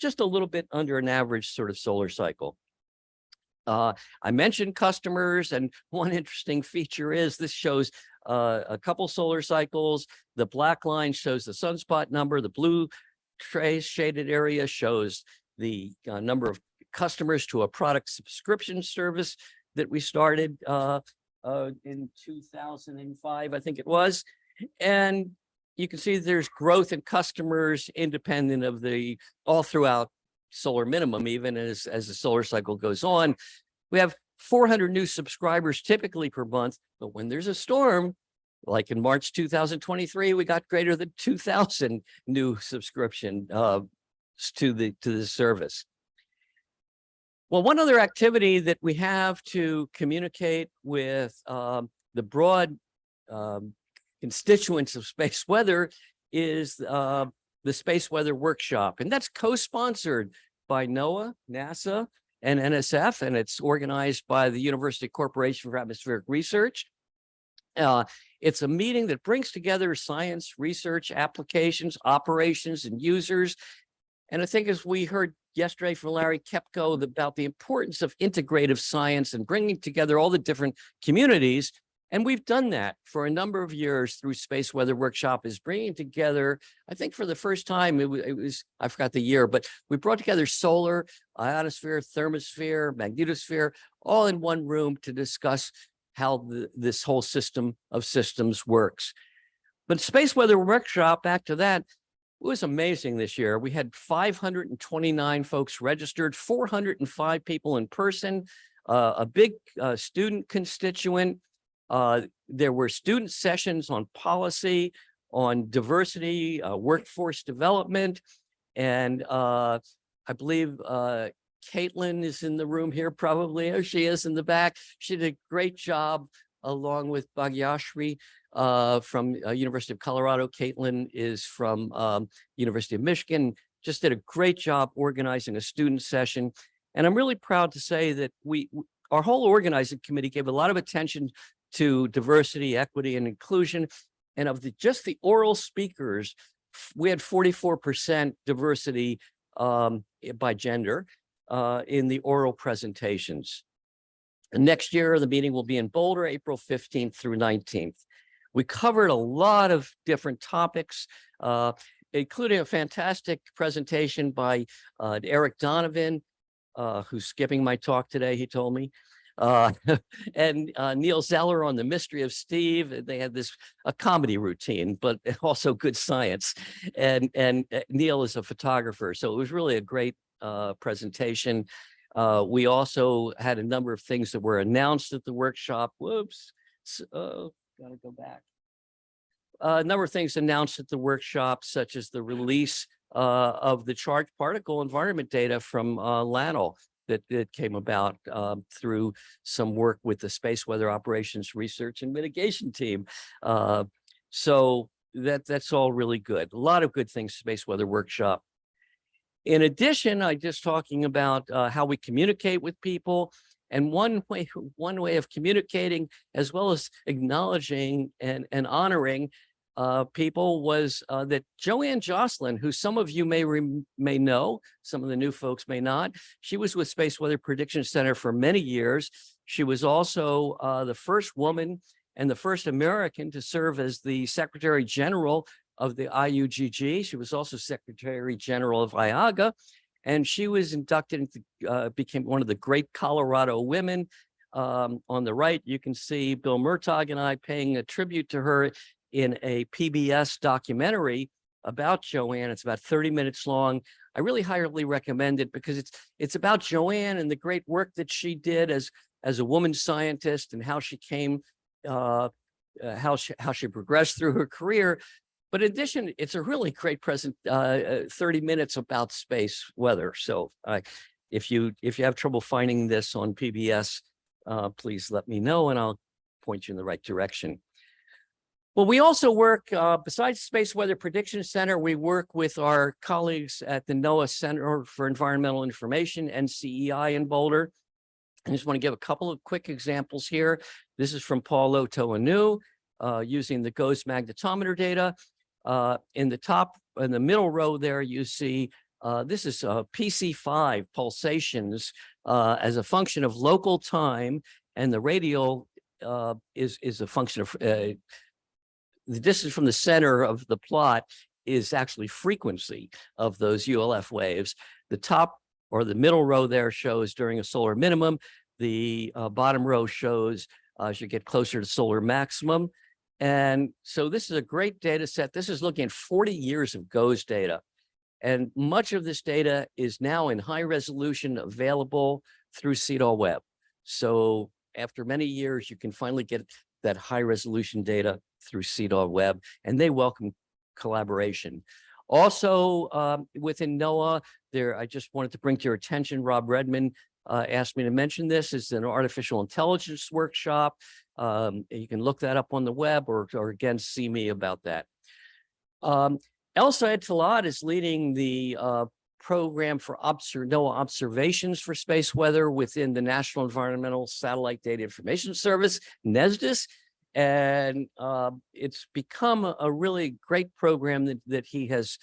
just a little bit under an average sort of solar cycle. I mentioned customers, and one interesting feature is this shows a couple solar cycles. The black line shows the sunspot number. The blue trace shaded area shows the number of customers to a product subscription service that we started in 2005, I think it was. And you can see there's growth in customers independent of the all throughout solar minimum, even as the solar cycle goes on. We have 400 new subscribers typically per month, but when there's a storm, like in March 2023, we got greater than 2,000 new subscription to the service. Well, one other activity that we have to communicate with the broad constituents of space weather is the Space Weather Workshop, and that's co-sponsored by NOAA, NASA, and NSF, and it's organized by the University Corporation for Atmospheric Research. It's a meeting that brings together science, research, applications, operations, and users. And I think, as we heard yesterday from Larry Kepko about the importance of integrative science and bringing together all the different communities. And we've done that for a number of years through Space Weather Workshop, is bringing together, I think for the first time, it was, I forgot the year, but we brought together solar, ionosphere, thermosphere, magnetosphere, all in one room to discuss how this whole system of systems works. But Space Weather Workshop, back to that, it was amazing this year. We had 529 folks registered, 405 people in person, a big student constituent. There were student sessions on policy, on diversity, workforce development, and I believe Caitlin is in the room here, probably. Oh, she is in the back. She did a great job along with Bhagyashri from University of Colorado. Caitlin is from University of Michigan. Just did a great job organizing a student session. And I'm really proud to say that our whole organizing committee gave a lot of attention to diversity, equity, and inclusion. And of just the oral speakers, we had 44% diversity by gender in the oral presentations. And next year, the meeting will be in Boulder, April 15th through 19th. We covered a lot of different topics, including a zefantastic presentation by Eric Donovan, who's skipping my talk today, he told me, and Neil Zeller on the mystery of Steve. They had a comedy routine, but also good science. And Neil is a photographer, so it was really a great presentation. We also had a number of things that were announced at the workshop. Whoops, gotta go back. A number of things announced at the workshop, such as the release of the charged particle environment data from LANL that came about through some work with the Space Weather Operations Research and Mitigation team. So that's all really good. A lot of good things, Space Weather Workshop. In addition, I just talking about how we communicate with people, and one way of communicating, as well as acknowledging and honoring people, was that Joanne Jocelyn, who some of you may know, some of the new folks may not. She was with Space Weather Prediction Center for many years. She was also the first woman and the first American to serve as the Secretary General of the IUGG. She was also Secretary General of IAGA, and she was inducted into, became one of the great Colorado women. On the right, you can see Bill Murtaugh and I paying a tribute to her in a PBS documentary about Joanne. It's about 30 minutes long. I really highly recommend it because it's about Joanne and the great work that she did as a woman scientist, and how she came, how she progressed through her career. But in addition, it's a really great 30 minutes about space weather. So if you have trouble finding this on PBS, please let me know and I'll point you in the right direction. Well, we also work, besides Space Weather Prediction Center, we work with our colleagues at the NOAA Center for Environmental Information, NCEI in Boulder. I just want to give a couple of quick examples here. This is from Paulo Toanu, using the GOES magnetometer data. In the middle row there, you see This is PC5 pulsations as a function of local time, and the radial is a function of the distance from the center of the plot is actually frequency of those ULF waves. The top or the middle row there shows during a solar minimum. The bottom row shows as you get closer to solar maximum. And so this is a great data set. This is looking at 40 years of GOES data. And much of this data is now in high resolution available through CEDAW Web. So after many years, you can finally get that high resolution data through CEDAW Web, and they welcome collaboration. Also within NOAA, I just wanted to bring to your attention, Rob Redmond asked me to mention this, is an artificial intelligence workshop. You can look that up on the web or again, see me about that. Elsa Talat is leading the program for NOAA observations for space weather within the National Environmental Satellite Data Information Service, NESDIS. And it's become a really great program that he is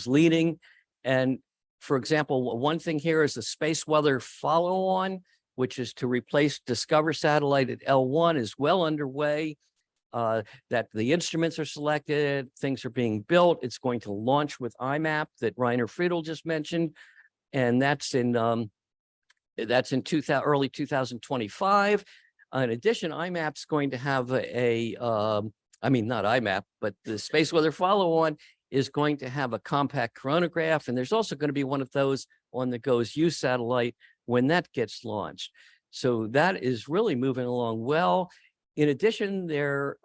leading. And for example, one thing here is the space weather follow-on, which is to replace Discover satellite at L1, is well underway. That the instruments are selected, things are being built. It's going to launch with IMAP that Reiner Friedel just mentioned, and that's in early 2025. In addition, IMAP's going to have not IMAP, but the Space Weather Follow-On is going to have a compact coronagraph, and there's also going to be one of those on the GOES-U satellite when that gets launched. So that is really moving along well. In addition, they're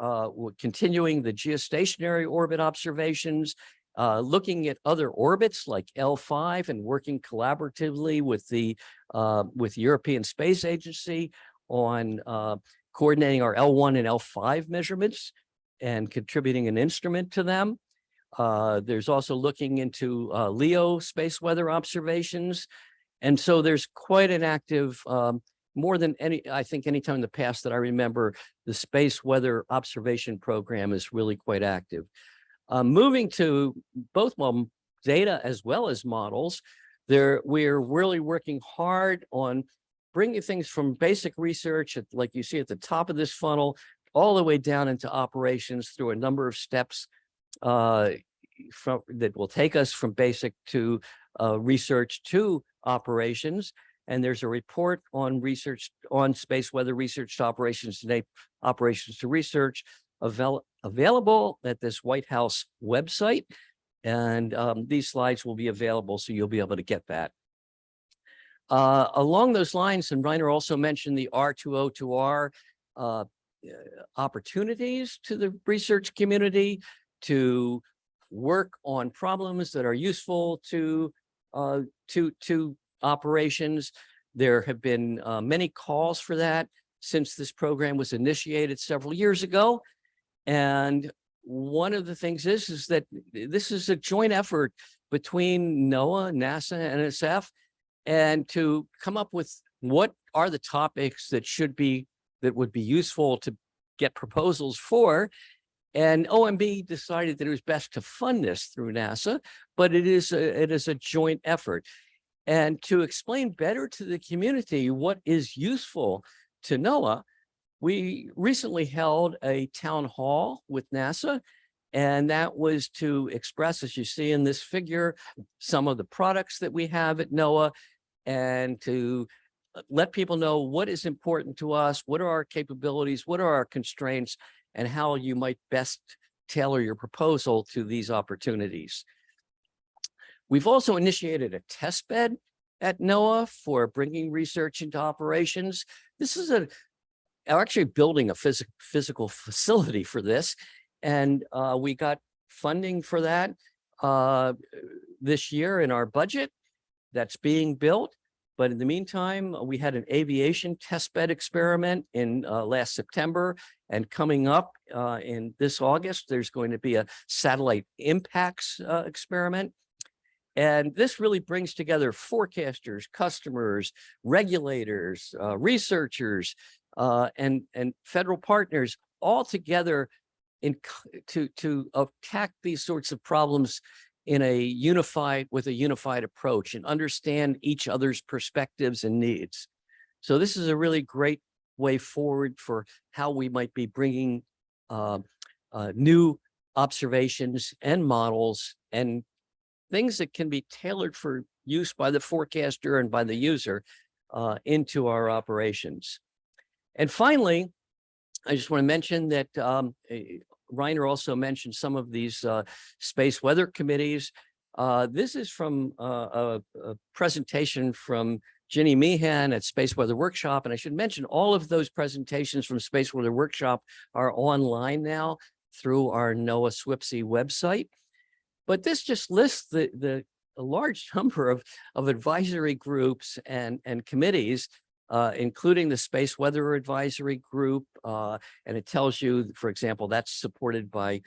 continuing the geostationary orbit observations, looking at other orbits like L5 and working collaboratively with the European Space Agency on coordinating our L1 and L5 measurements and contributing an instrument to them. There's also looking into LEO space weather observations. And so there's quite an active, more than I think any time in the past that I remember, the space weather observation program is really quite active. Moving to both data as well as models, we're really working hard on bringing things from basic research, like you see at the top of this funnel, all the way down into operations through a number of steps that will take us from basic to research to operations. And there's a report on research on space weather research to operations today, operations to research available at this White House website. And these slides will be available, so you'll be able to get that. Along those lines, and Reiner also mentioned the R2O2R opportunities to the research community to work on problems that are useful to operations. There have been many calls for that since this program was initiated several years ago. And one of the things is that this is a joint effort between NOAA, NASA, and NSF, and to come up with what are the topics that would be useful to get proposals for. And OMB decided that it was best to fund this through NASA, but it is a joint effort. And to explain better to the community what is useful to NOAA, we recently held a town hall with NASA, and that was to express, as you see in this figure, some of the products that we have at NOAA, and to let people know what is important to us, what are our capabilities, what are our constraints, and how you might best tailor your proposal to these opportunities. We've also initiated a test bed at NOAA for bringing research into operations. This is actually building a physical facility for this, and we got funding for that this year in our budget. That's being built. But in the meantime, we had an aviation testbed experiment in last September, and coming up in this August, there's going to be a satellite impacts experiment. And this really brings together forecasters, customers, regulators, researchers, and federal partners all together to attack these sorts of problems with a unified approach and understand each other's perspectives and needs. So this is a really great way forward for how we might be bringing new observations and models and things that can be tailored for use by the forecaster and by the user into our operations. And finally, I just want to mention that Reiner also mentioned some of these space weather committees. This is from a presentation from Ginny Meehan at Space Weather Workshop. And I should mention all of those presentations from Space Weather Workshop are online now through our NOAA SWPC website. But this just lists a large number of advisory groups and committees, including the Space Weather Advisory Group. And it tells you, for example, that's supported by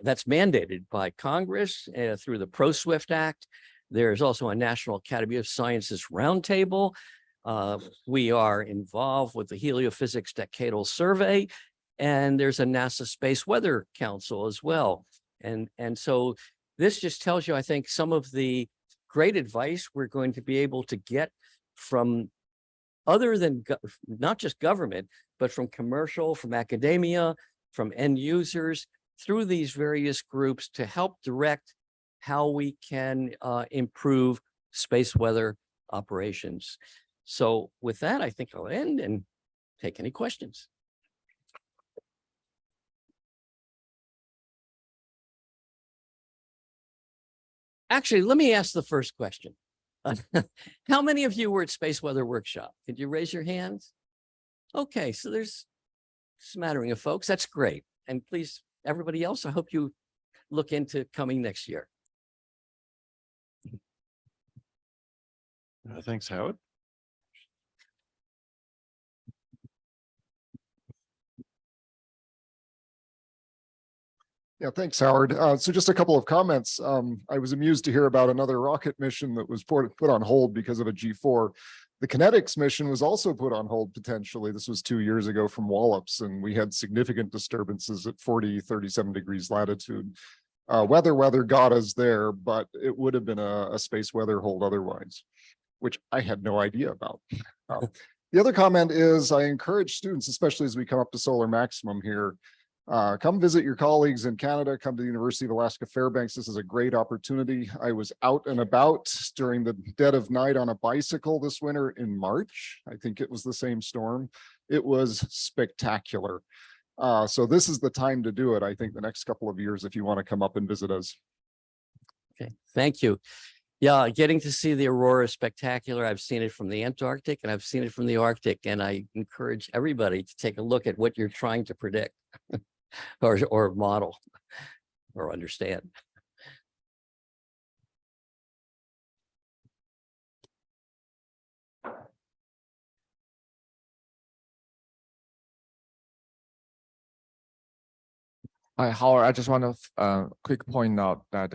that's mandated by Congress through the Pro-SWIFT Act. There's also a National Academy of Sciences Roundtable. We are involved with the Heliophysics Decadal Survey, and there's a NASA Space Weather Council as well. And so this just tells you, I think, some of the great advice we're going to be able to get from other than not just government, but from commercial, from academia, from end users, through these various groups to help direct how we can improve space weather operations. So with that, I think I'll end and take any questions. Actually, let me ask the first question. How many of you were at Space Weather Workshop? Could you raise your hands? Okay, so there's a smattering of folks. That's great. And please, everybody else, I hope you look into coming next year. Thanks, Howard. Yeah, thanks, Howard. So just a couple of comments. I was amused to hear about another rocket mission that was put on hold because of a G4. The kinetics mission was also put on hold potentially. This was 2 years ago from Wallops, and we had significant disturbances at 37 degrees latitude. Weather got us there, but it would have been a space weather hold otherwise, which I had no idea about. The other comment is I encourage students, especially as we come up to solar maximum here, come visit your colleagues in Canada, come to the University of Alaska Fairbanks. This is a great opportunity. I was out and about during the dead of night on a bicycle this winter in March. I think it was the same storm. It was spectacular. So this is the time to do it, I think, the next couple of years if you want to come up and visit us. Okay, thank you. Yeah, getting to see the aurora is spectacular. I've seen it from the Antarctic and I've seen it from the Arctic, and I encourage everybody to take a look at what you're trying to predict or model or understand. Hi, Howard. I just want to quick point out that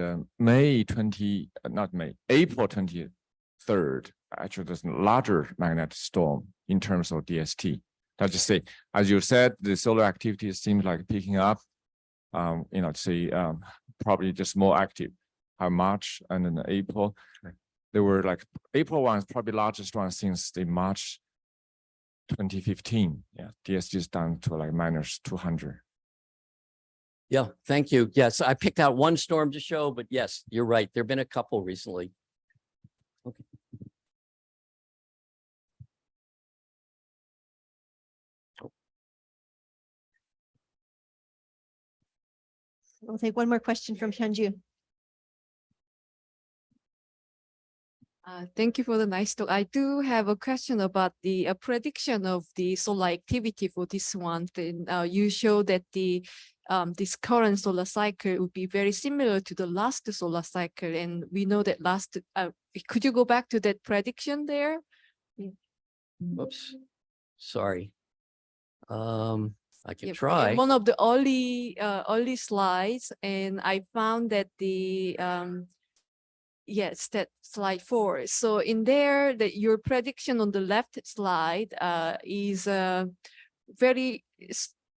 April 23rd, actually there's a larger magnetic storm in terms of DST. I just say, as you said, the solar activity seems like picking up. Probably just more active. March and then April, they were like April one is probably largest one since the March 2015. Yeah, DST is down to like -200. Yeah, thank you. Yes, I picked out one storm to show, but yes, you're right. There have been a couple recently. Okay. We'll take one more question from Hyunju. Thank you for the nice talk. I do have a question about the prediction of the solar activity for this one. You show that this current solar cycle would be very similar to the last solar cycle, and we know that could you go back to that prediction there? Oops, sorry. I can try. One of the early slides, and I found that yes, that slide 4. So in there, your prediction on the left slide is very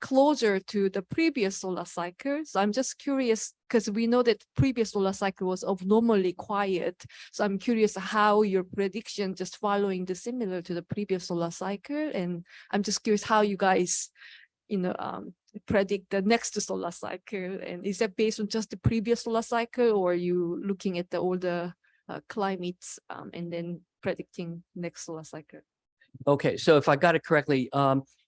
closer to the previous solar cycle. So I'm just curious, because we know that previous solar cycle was abnormally quiet. So I'm curious how your prediction just following the similar to the previous solar cycle. And I'm just curious how you guys, predict the next solar cycle. And is that based on just the previous solar cycle, or are you looking at all the climates and then predicting next solar cycle? Okay, so if I got it correctly,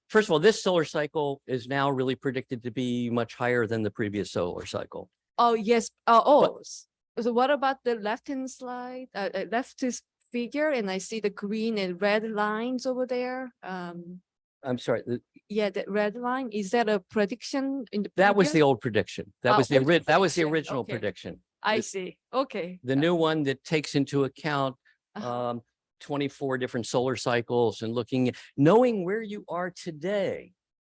first of all, this solar cycle is now really predicted to be much higher than the previous solar cycle. Oh, yes. So what about the left-hand slide, leftist figure? And I see the green and red lines over there. I'm sorry, Yeah, that red line, is that a prediction in the that was previous? the old prediction. That Oh, was the old that was the prediction. original Okay. prediction. I see. Okay. The new one that takes into account Uh-huh. 24 different solar cycles and knowing where you are today,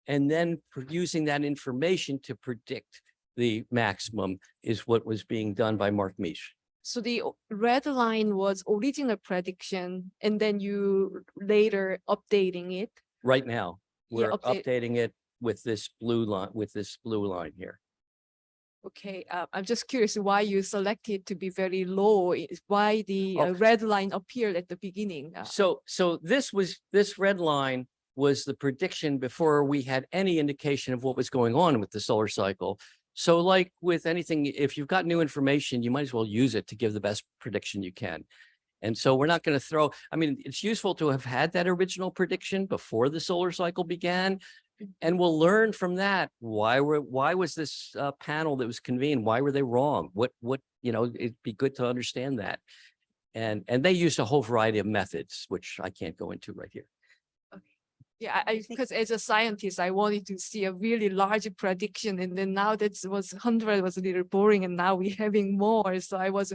and then using that information to predict the maximum is what was being done by Mark Misch. So the red line was original prediction, and then you later updating it. Right now, Yeah, we're updating it with this blue line here. Okay, I'm just curious why you selected to be very low. Why the red line appeared at the beginning? So this red line was the prediction before we had any indication of what was going on with the solar cycle. So like with anything, if you've got new information, you might as well use it to give the best prediction you can. And so we're not going to it's useful to have had that original prediction before the solar cycle began. And we'll learn from that. Why was this panel that was convened? Why were they wrong? It'd be good to understand that. And they used a whole variety of methods, which I can't go into right here. Yeah, because as a scientist, I wanted to see a really large prediction, and then now that was 100 was a little boring, and now we're having more. So I was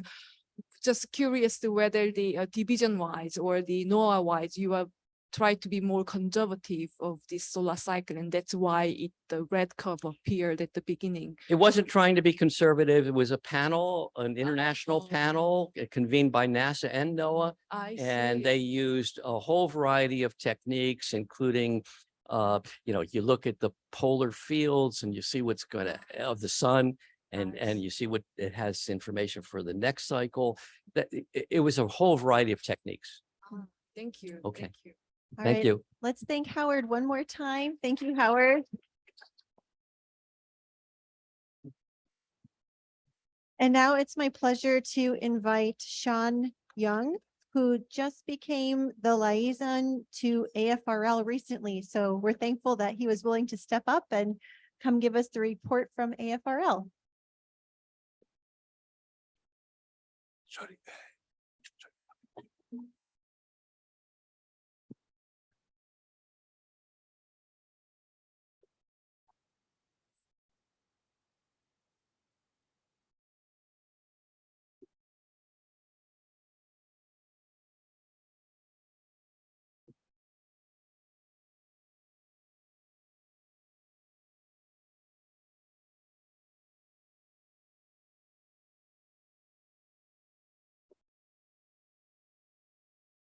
just curious to whether the division-wise or the NOAA-wise, you have tried to be more conservative of this solar cycle, and that's why the red curve appeared at the beginning. It wasn't trying to be conservative. It was a panel, an international panel convened by NASA and NOAA. And they used a whole variety of techniques, including, you look at the polar fields and you see what's going to of the sun, and you see what it has information for the next cycle. That it was a whole variety of techniques. Thank you. Okay. Thank you. All Thank right, you. let's thank Howard one more time. Thank you, Howard. And now it's my pleasure to invite Shawn Young, who just became the liaison to AFRL recently. So we're thankful that he was willing to step up and come give us the report from AFRL. Sorry.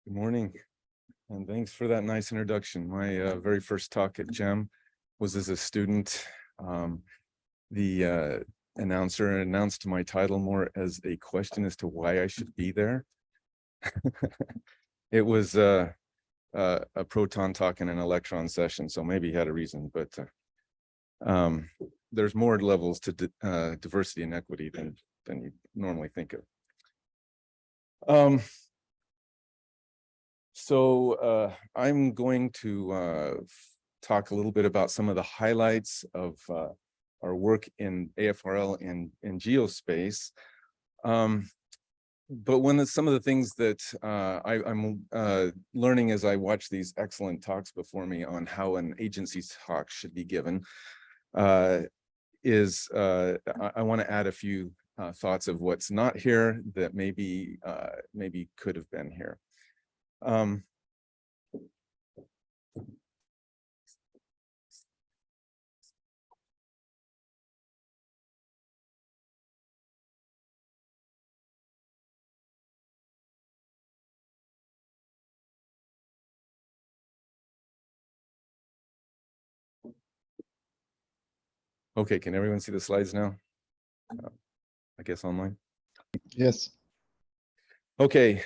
Good morning, and thanks for that nice introduction. My very first talk at GEM was as a student. The announcer announced my title more as a question as to why I should be there. It was a proton talk and an electron session, so maybe he had a reason, but there's more levels to diversity and equity than you normally think of. So I'm going to talk a little bit about some of the highlights of our work in AFRL in geospace. But some of the things that I'm learning as I watch these excellent talks before me on how an agency's talk should be given is I want to add a few thoughts of what's not here that maybe could have been here. Okay, can everyone see the slides now? I guess online. Yes. Okay.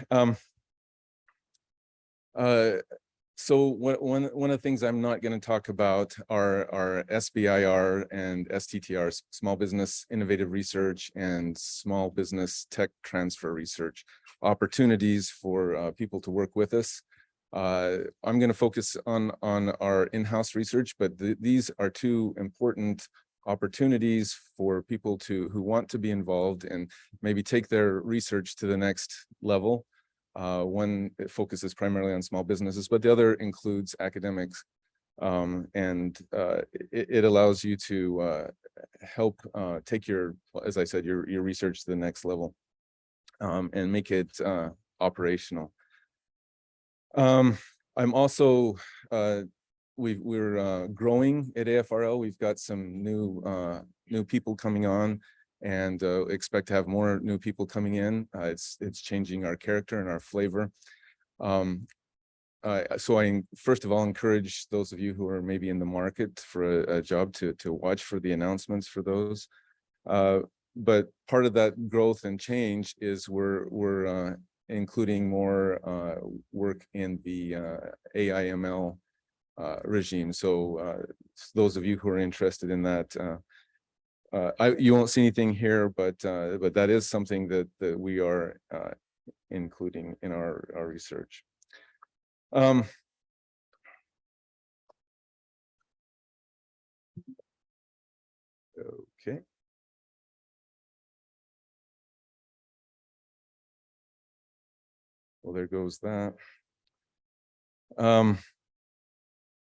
So one of the things I'm not going to talk about are SBIR and STTR, Small Business Innovative Research and Small Business Tech Transfer Research opportunities for people to work with us. I'm going to focus on our in-house research, but these are two important opportunities for people who want to be involved and maybe take their research to the next level. One focuses primarily on small businesses, but the other includes academics. It allows you to help take your, as I said, your research to the next level and make it operational. I'm also, we're growing at AFRL. We've got some new people coming on, and expect to have more new people coming in. It's changing our character and our flavor. So I first of all encourage those of you who are maybe in the market for a job to watch for the announcements for those. But part of that growth and change is we're including more work in the AIML regime. So those of you who are interested in that, you won't see anything here, but that is something that we are including in our research. Okay. Well, there goes that.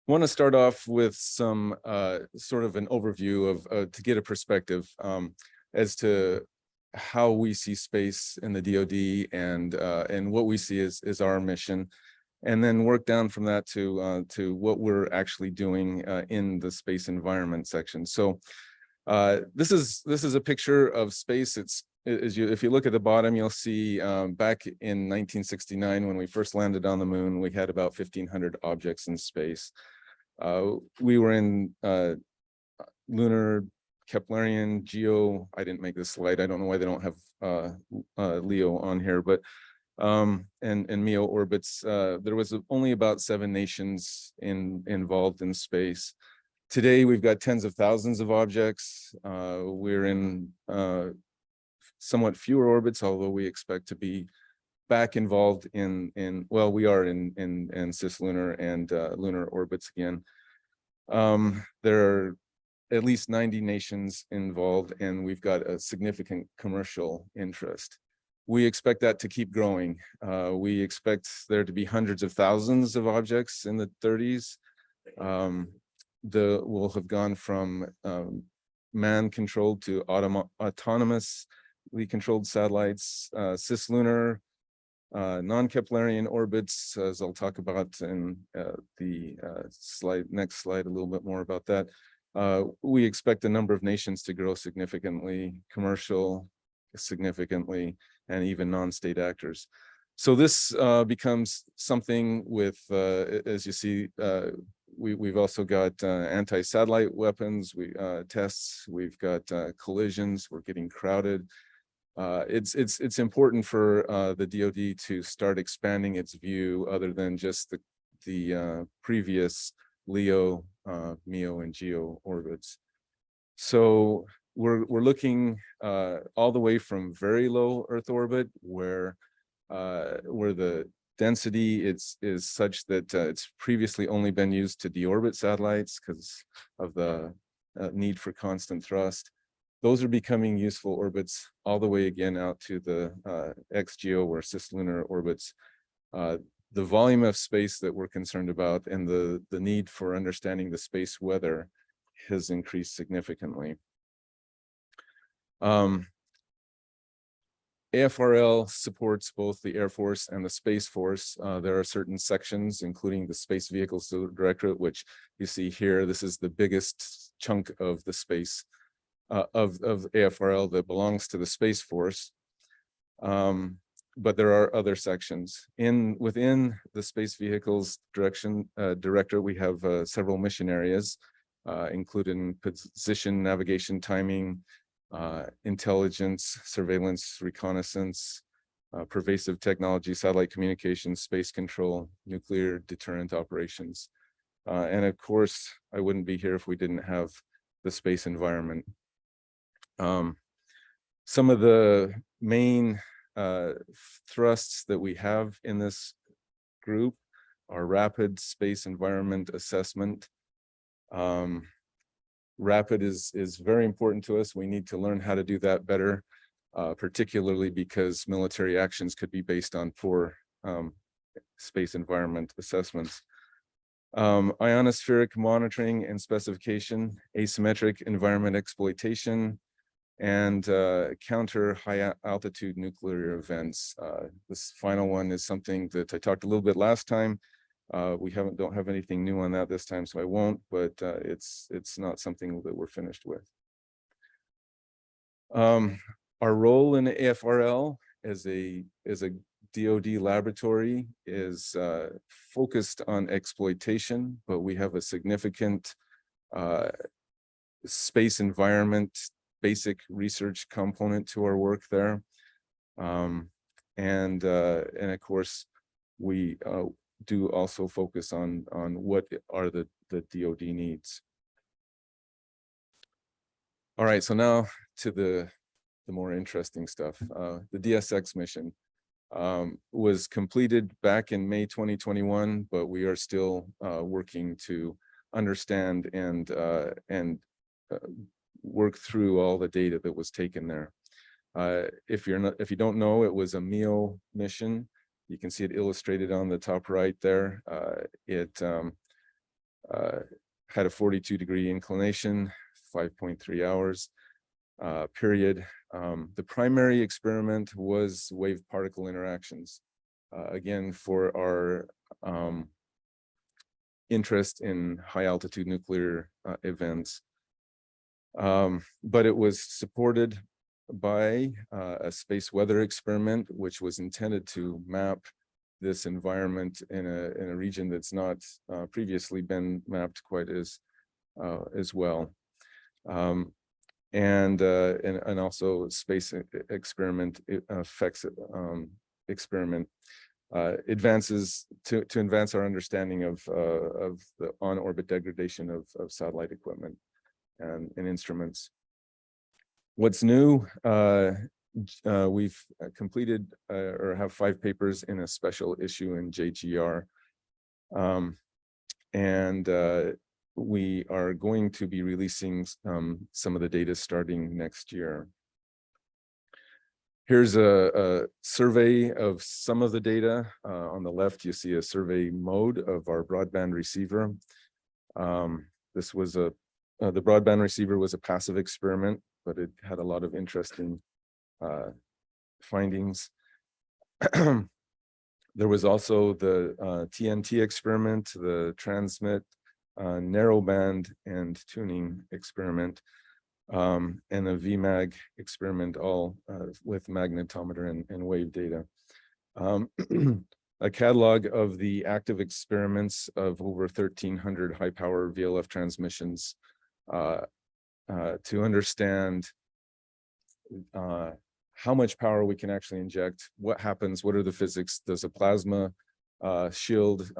Want to start off with some sort of an overview of to get a perspective as to how we see space in the DoD and what we see as our mission, and then work down from that to what we're actually doing in the space environment section. So this is a picture of space. If you look at the bottom, you'll see back in 1969 when we first landed on the moon, we had about 1,500 objects in space. We were in lunar, Keplerian, geo. I didn't make this slide. I don't know why they don't have Leo on here, but and MEO orbits. There was only about 7 nations involved in space. Today we've got tens of thousands of objects. We're in somewhat fewer orbits, although we expect to be back involved well, we are in cislunar and lunar orbits again. There are at least 90 nations involved, and we've got a significant commercial interest. We expect that to keep growing. We expect there to be hundreds of thousands of objects in the 30s. We'll have gone from man-controlled to autonomously controlled satellites, cislunar, non-Keplerian orbits, as I'll talk about in the next slide a little bit more about that. We expect the number of nations to grow significantly, commercial significantly, and even non-state actors. So this becomes something with, as you see, we've also got anti-satellite weapons, tests, we've got collisions, we're getting crowded. It's important for the DoD to start expanding its view other than just the previous LEO, MEO, and GEO orbits. So we're looking all the way from very low Earth orbit, where the density is such that it's previously only been used to deorbit satellites because of the need for constant thrust. Those are becoming useful orbits all the way again out to the XGEO or cislunar orbits. The volume of space that we're concerned about and the need for understanding the space weather has increased significantly. AFRL supports both the Air Force and the Space Force. There are certain sections, including the Space Vehicles Directorate, which you see here. This is the biggest chunk of the space of AFRL that belongs to the Space Force. But there are other sections. Within the Space Vehicles Directorate, we have several mission areas. including position, navigation, timing, intelligence, surveillance, reconnaissance, pervasive technology, satellite communications, space control, nuclear deterrent operations. And of course, I wouldn't be here if we didn't have the space environment. Some of the main thrusts that we have in this group are rapid space environment assessment. Rapid is very important to us. We need to learn how to do that better, particularly because military actions could be based on poor space environment assessments. Ionospheric monitoring and specification, asymmetric environment exploitation, and counter high altitude nuclear events. This final one is something that I talked a little bit last time. We don't have anything new on that this time, so I won't, but it's not something that we're finished with. Our role in the AFRL as a DoD laboratory is focused on exploitation, but we have a significant space environment basic research component to our work there. And of course, we do also focus on what are the DoD needs. All right, so now to the more interesting stuff. The DSX mission was completed back in May 2021, but we are still working to understand and work through all the data that was taken there. If you don't know, it was a MEO mission. You can see it illustrated on the top right there. It had a 42-degree inclination, 5.3 hours period. The primary experiment was wave particle interactions. Again, for our interest in high altitude nuclear events. But it was supported by a space weather experiment, which was intended to map this environment in a region that's not previously been mapped quite as well. And also space experiment effects experiment advances to advance our understanding of the on-orbit degradation of satellite equipment and instruments. What's new, we've completed or have 5 papers in a special issue in JGR. We are going to be releasing some of the data starting next year. Here's a survey of some of the data. On the left, you see a survey mode of our broadband receiver. This was the broadband receiver was a passive experiment, but it had a lot of interesting findings. There was also the TNT experiment, the transmit, narrowband and tuning experiment, and the VMAG experiment, all with magnetometer and wave data. A catalog of the active experiments of over 1,300 high power VLF transmissions to understand how much power we can actually inject, what happens, what are the physics, does a plasma shield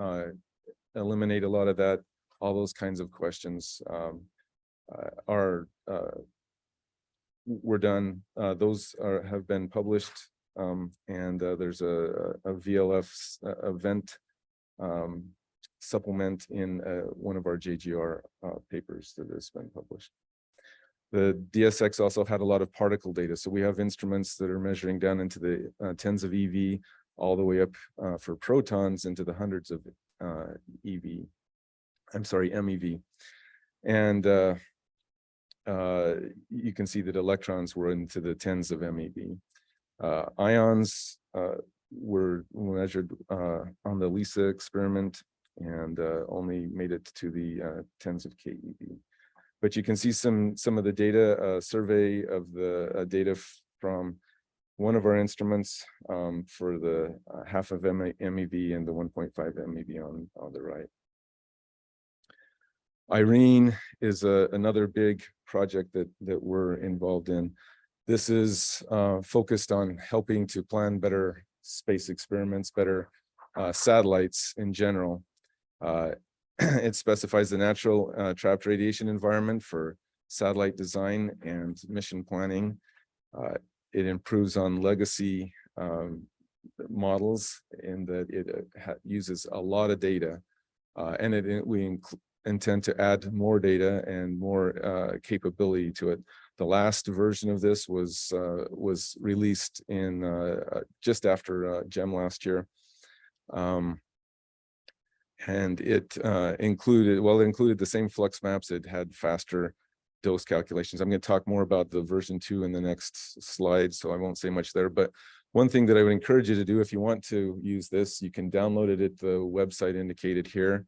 eliminate a lot of that? All those kinds of questions were done. Those have been published, and there's a VLF event supplement in one of our JGR papers that has been published. The DSX also had a lot of particle data. So we have instruments that are measuring down into the tens of EV, all the way up for protons into the hundreds of MEV. And you can see that electrons were into the tens of MeV. Ions were measured on the LISA experiment and only made it to the tens of keV. But you can see some of the data, survey of the data from one of our instruments for the half of MEV and the 1.5 MEV on the right. Irene is another big project that we're involved in. This is focused on helping to plan better space experiments, better satellites in general. It specifies the natural trapped radiation environment for satellite design and mission planning. It improves on legacy models in that it uses a lot of data, and we intend to add more data and more capability to it. The last version of this was released in just after GEM last year. And it included the same flux maps. It had faster dose calculations. I'm going to talk more about the version 2 in the next slide, so I won't say much there. But one thing that I would encourage you to do, if you want to use this, you can download it at the website indicated here.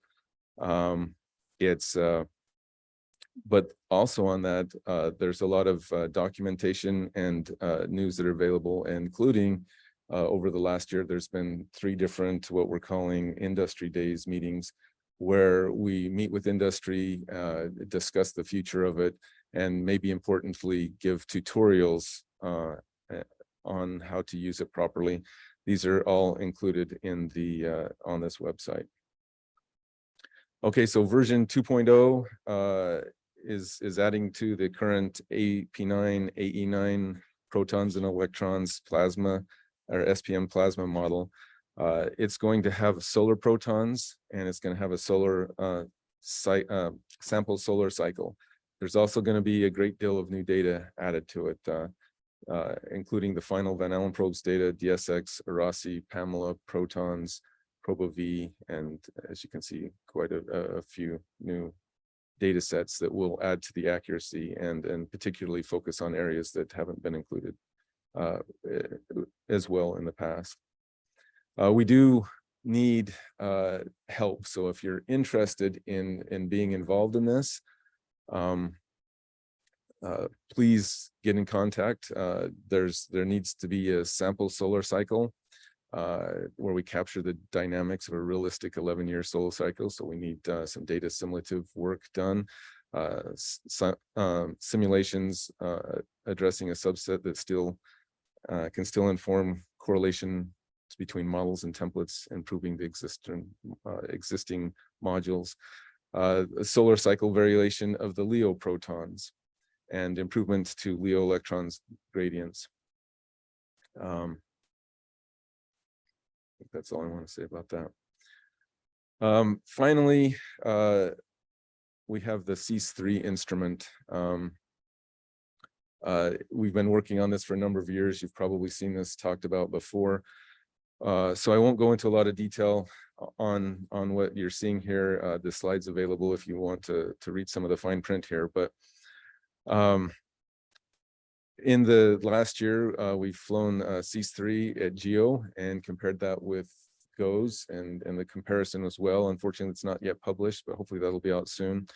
But also on that, there's a lot of documentation and news that are available, including over the last year, there's been 3 different what we're calling industry days meetings, where we meet with industry, discuss the future of it, and maybe importantly, give tutorials on how to use it properly. These are all included in the on this website. Okay, so version 2.0 is adding to the current AP9, AE9 protons and electrons plasma or SPM plasma model. It's going to have solar protons, and it's going to have a solar sample solar cycle. There's also going to be a great deal of new data added to it, including the final Van Allen probes data, DSX, Arasi, Pamela, protons, ProboV, and as you can see, quite a few new data sets that will add to the accuracy and particularly focus on areas that haven't been included as well in the past. We do need help. So if you're interested in being involved in this, please get in contact. There needs to be a sample solar cycle where we capture the dynamics of a realistic 11-year solar cycle. So we need some data simulative work done, simulations addressing a subset that still can still inform correlation between models and templates, improving the existing modules, a solar cycle variation of the LEO protons, and improvements to LEO electrons gradients. I think that's all I want to say about that. Finally, we have the CEAS-3 instrument. We've been working on this for a number of years. You've probably seen this talked about before. So I won't go into a lot of detail on what you're seeing here. The slide's available if you want to read some of the fine print here. But in the last year, we've flown CEAS-3 at GEO and compared that with GOES, and the comparison as well. Unfortunately, it's not yet published, but hopefully that'll be out soon.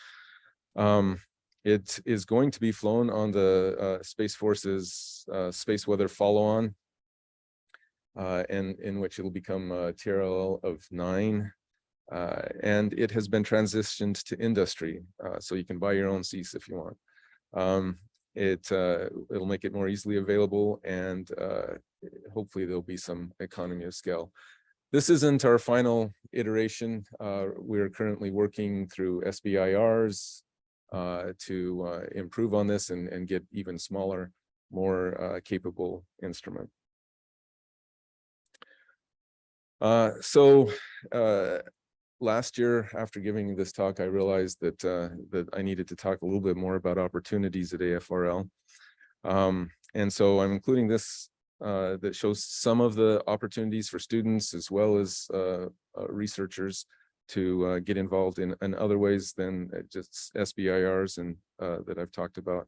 It is going to be flown on the Space Force's Space Weather Follow-On, and in which it'll become a TRL of 9. And it has been transitioned to industry, so you can buy your own CEAS if you want. It'll make it more easily available, and hopefully there'll be some economy of scale. This isn't our final iteration. We're currently working through SBIRs to improve on this and get even smaller, more capable instrument. Last year, after giving this talk, I realized that I needed to talk a little bit more about opportunities at AFRL. And so I'm including this that shows some of the opportunities for students as well as researchers to get involved in other ways than just SBIRs and that I've talked about.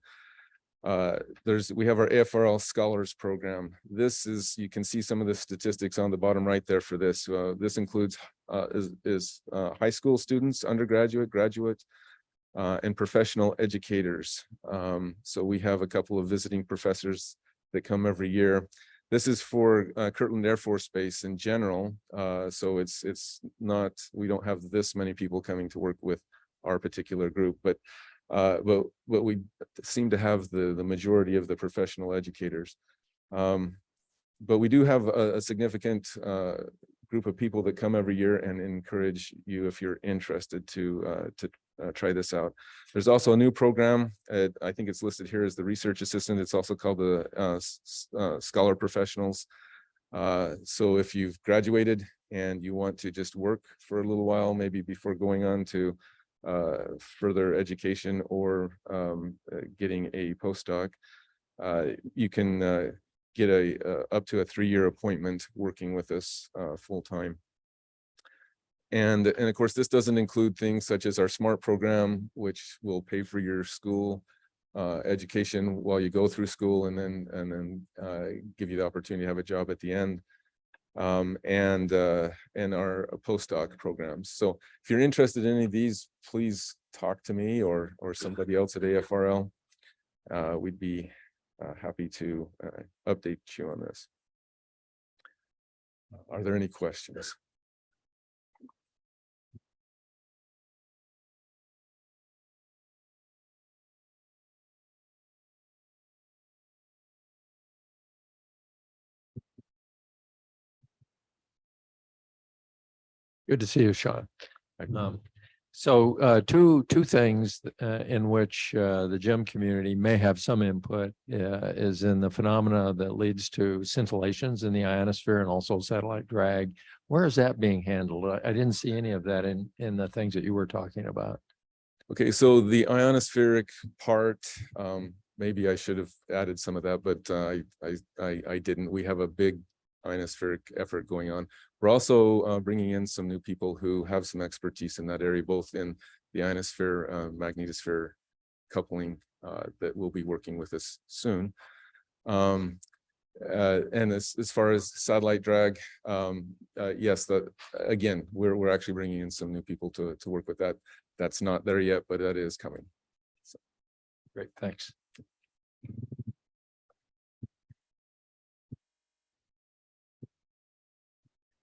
We have our AFRL Scholars Program. This is, you can see some of the statistics on the bottom right there for this. This includes high school students, undergraduate, graduate, and professional educators. So we have a couple of visiting professors that come every year. This is for Kirtland Air Force Base in general. So it's not, we don't have this many people coming to work with our particular group, but we seem to have the majority of the professional educators. But we do have a significant group of people that come every year and encourage you, if you're interested, to try this out. There's also a new program. I think it's listed here as the research assistant. It's also called the Scholar Professionals. So if you've graduated and you want to just work for a little while, maybe before going on to further education or getting a postdoc, you can get up to a 3-year appointment working with us full time. And of course, this doesn't include things such as our SMART program, which will pay for your school education while you go through school, and then give you the opportunity to have a job at the end, and our postdoc programs. So if you're interested in any of these, please talk to me or somebody else at AFRL. We'd be happy to update you on this. Are there any questions? Good to see you, Shawn. So two things in which the GEM community may have some input is in the phenomena that leads to scintillations in the ionosphere and also satellite drag. Where is that being handled? I didn't see any of that in the things that you were talking about. Okay, so the ionospheric part, maybe I should have added some of that, but I didn't. We have a big ionospheric effort going on. We're also bringing in some new people who have some expertise in that area, both in the ionosphere, magnetosphere coupling, that will be working with us soon. And as far as satellite drag, yes, again, we're actually bringing in some new people to work with that. That's not there yet, but that is coming. So. Great, thanks.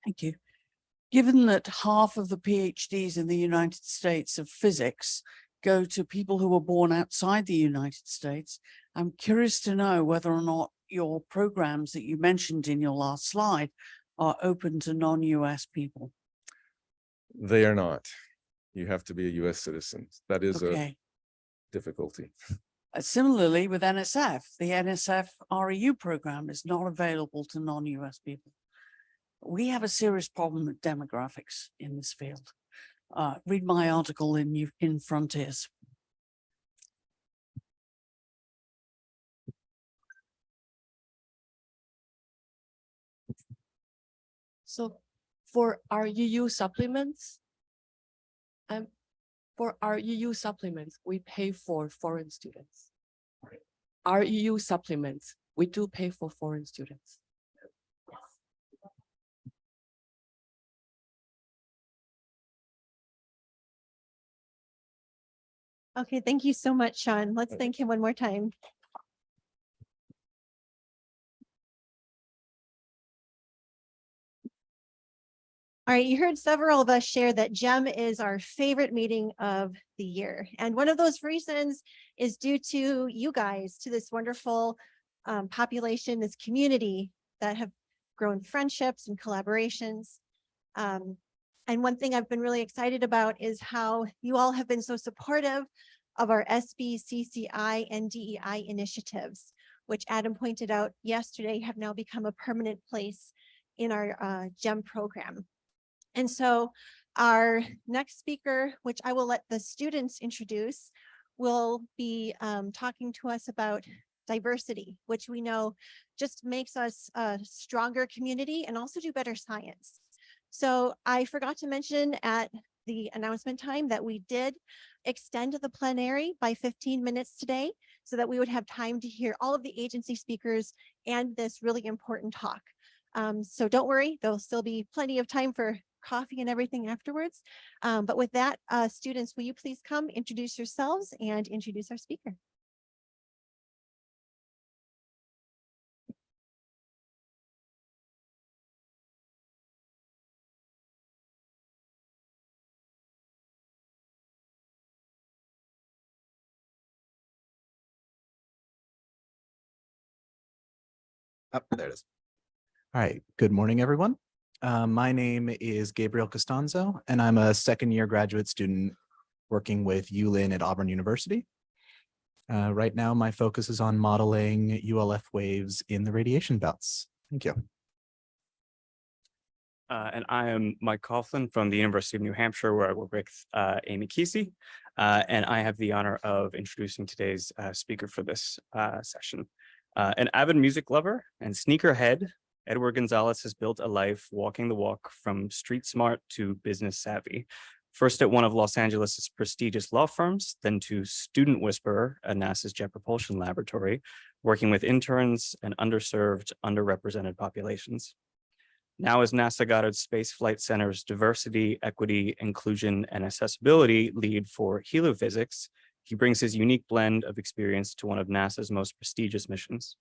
Thank you. Given that half of the PhDs in the United States of physics go to people who were born outside the United States, I'm curious to know whether or not your programs that you mentioned in your last slide are open to non-US people. They are not. You have to be a US citizen. That is Okay. a difficulty. Similarly with NSF, the NSF REU program is not available to non-US people. We have a serious problem with demographics in this field. Read my article in Frontiers. So for our REU supplements, we pay for foreign students. Our REU supplements, we do pay for foreign students. Okay, thank you so much, Shawn. Let's thank him one more time. All right, you heard several of us share that GEM is our favorite meeting of the year. And one of those reasons is due to you guys, to this wonderful population, this community that have grown friendships and collaborations. And one thing I've been really excited about is how you all have been so supportive of our SBCCI and DEI initiatives, which Adam pointed out yesterday have now become a permanent place in our GEM program. And so our next speaker, which I will let the students introduce, will be talking to us about diversity, which we know just makes us a stronger community and also do better science. So I forgot to mention at the announcement time that we did extend the plenary by 15 minutes today so that we would have time to hear all of the agency speakers and this really important talk. So don't worry, there'll still be plenty of time for coffee and everything afterwards. But with that, students, will you please come introduce yourselves and introduce our speaker? Oh, there it is. All right. Good morning, everyone. My name is Gabriel Costanzo, and I'm a second-year graduate student working with Chia-Lin at Auburn University. Right now, my focus is on modeling ULF waves in the radiation belts. Thank you. And I am Mike Coughlan from the University of New Hampshire, where I work with Amy Kesey. And I have the honor of introducing today's speaker for this session. An avid music lover and sneakerhead, Edward Gonzales has built a life walking the walk from street smart to business savvy. First at one of Los Angeles' prestigious law firms, then to Student Whisperer, at NASA's Jet Propulsion Laboratory, working with interns and underserved, underrepresented populations. Now as NASA Goddard Space Flight Center's Diversity, Equity, Inclusion, and Accessibility lead for helophysics, he brings his unique blend of experience to one of NASA's most prestigious missions.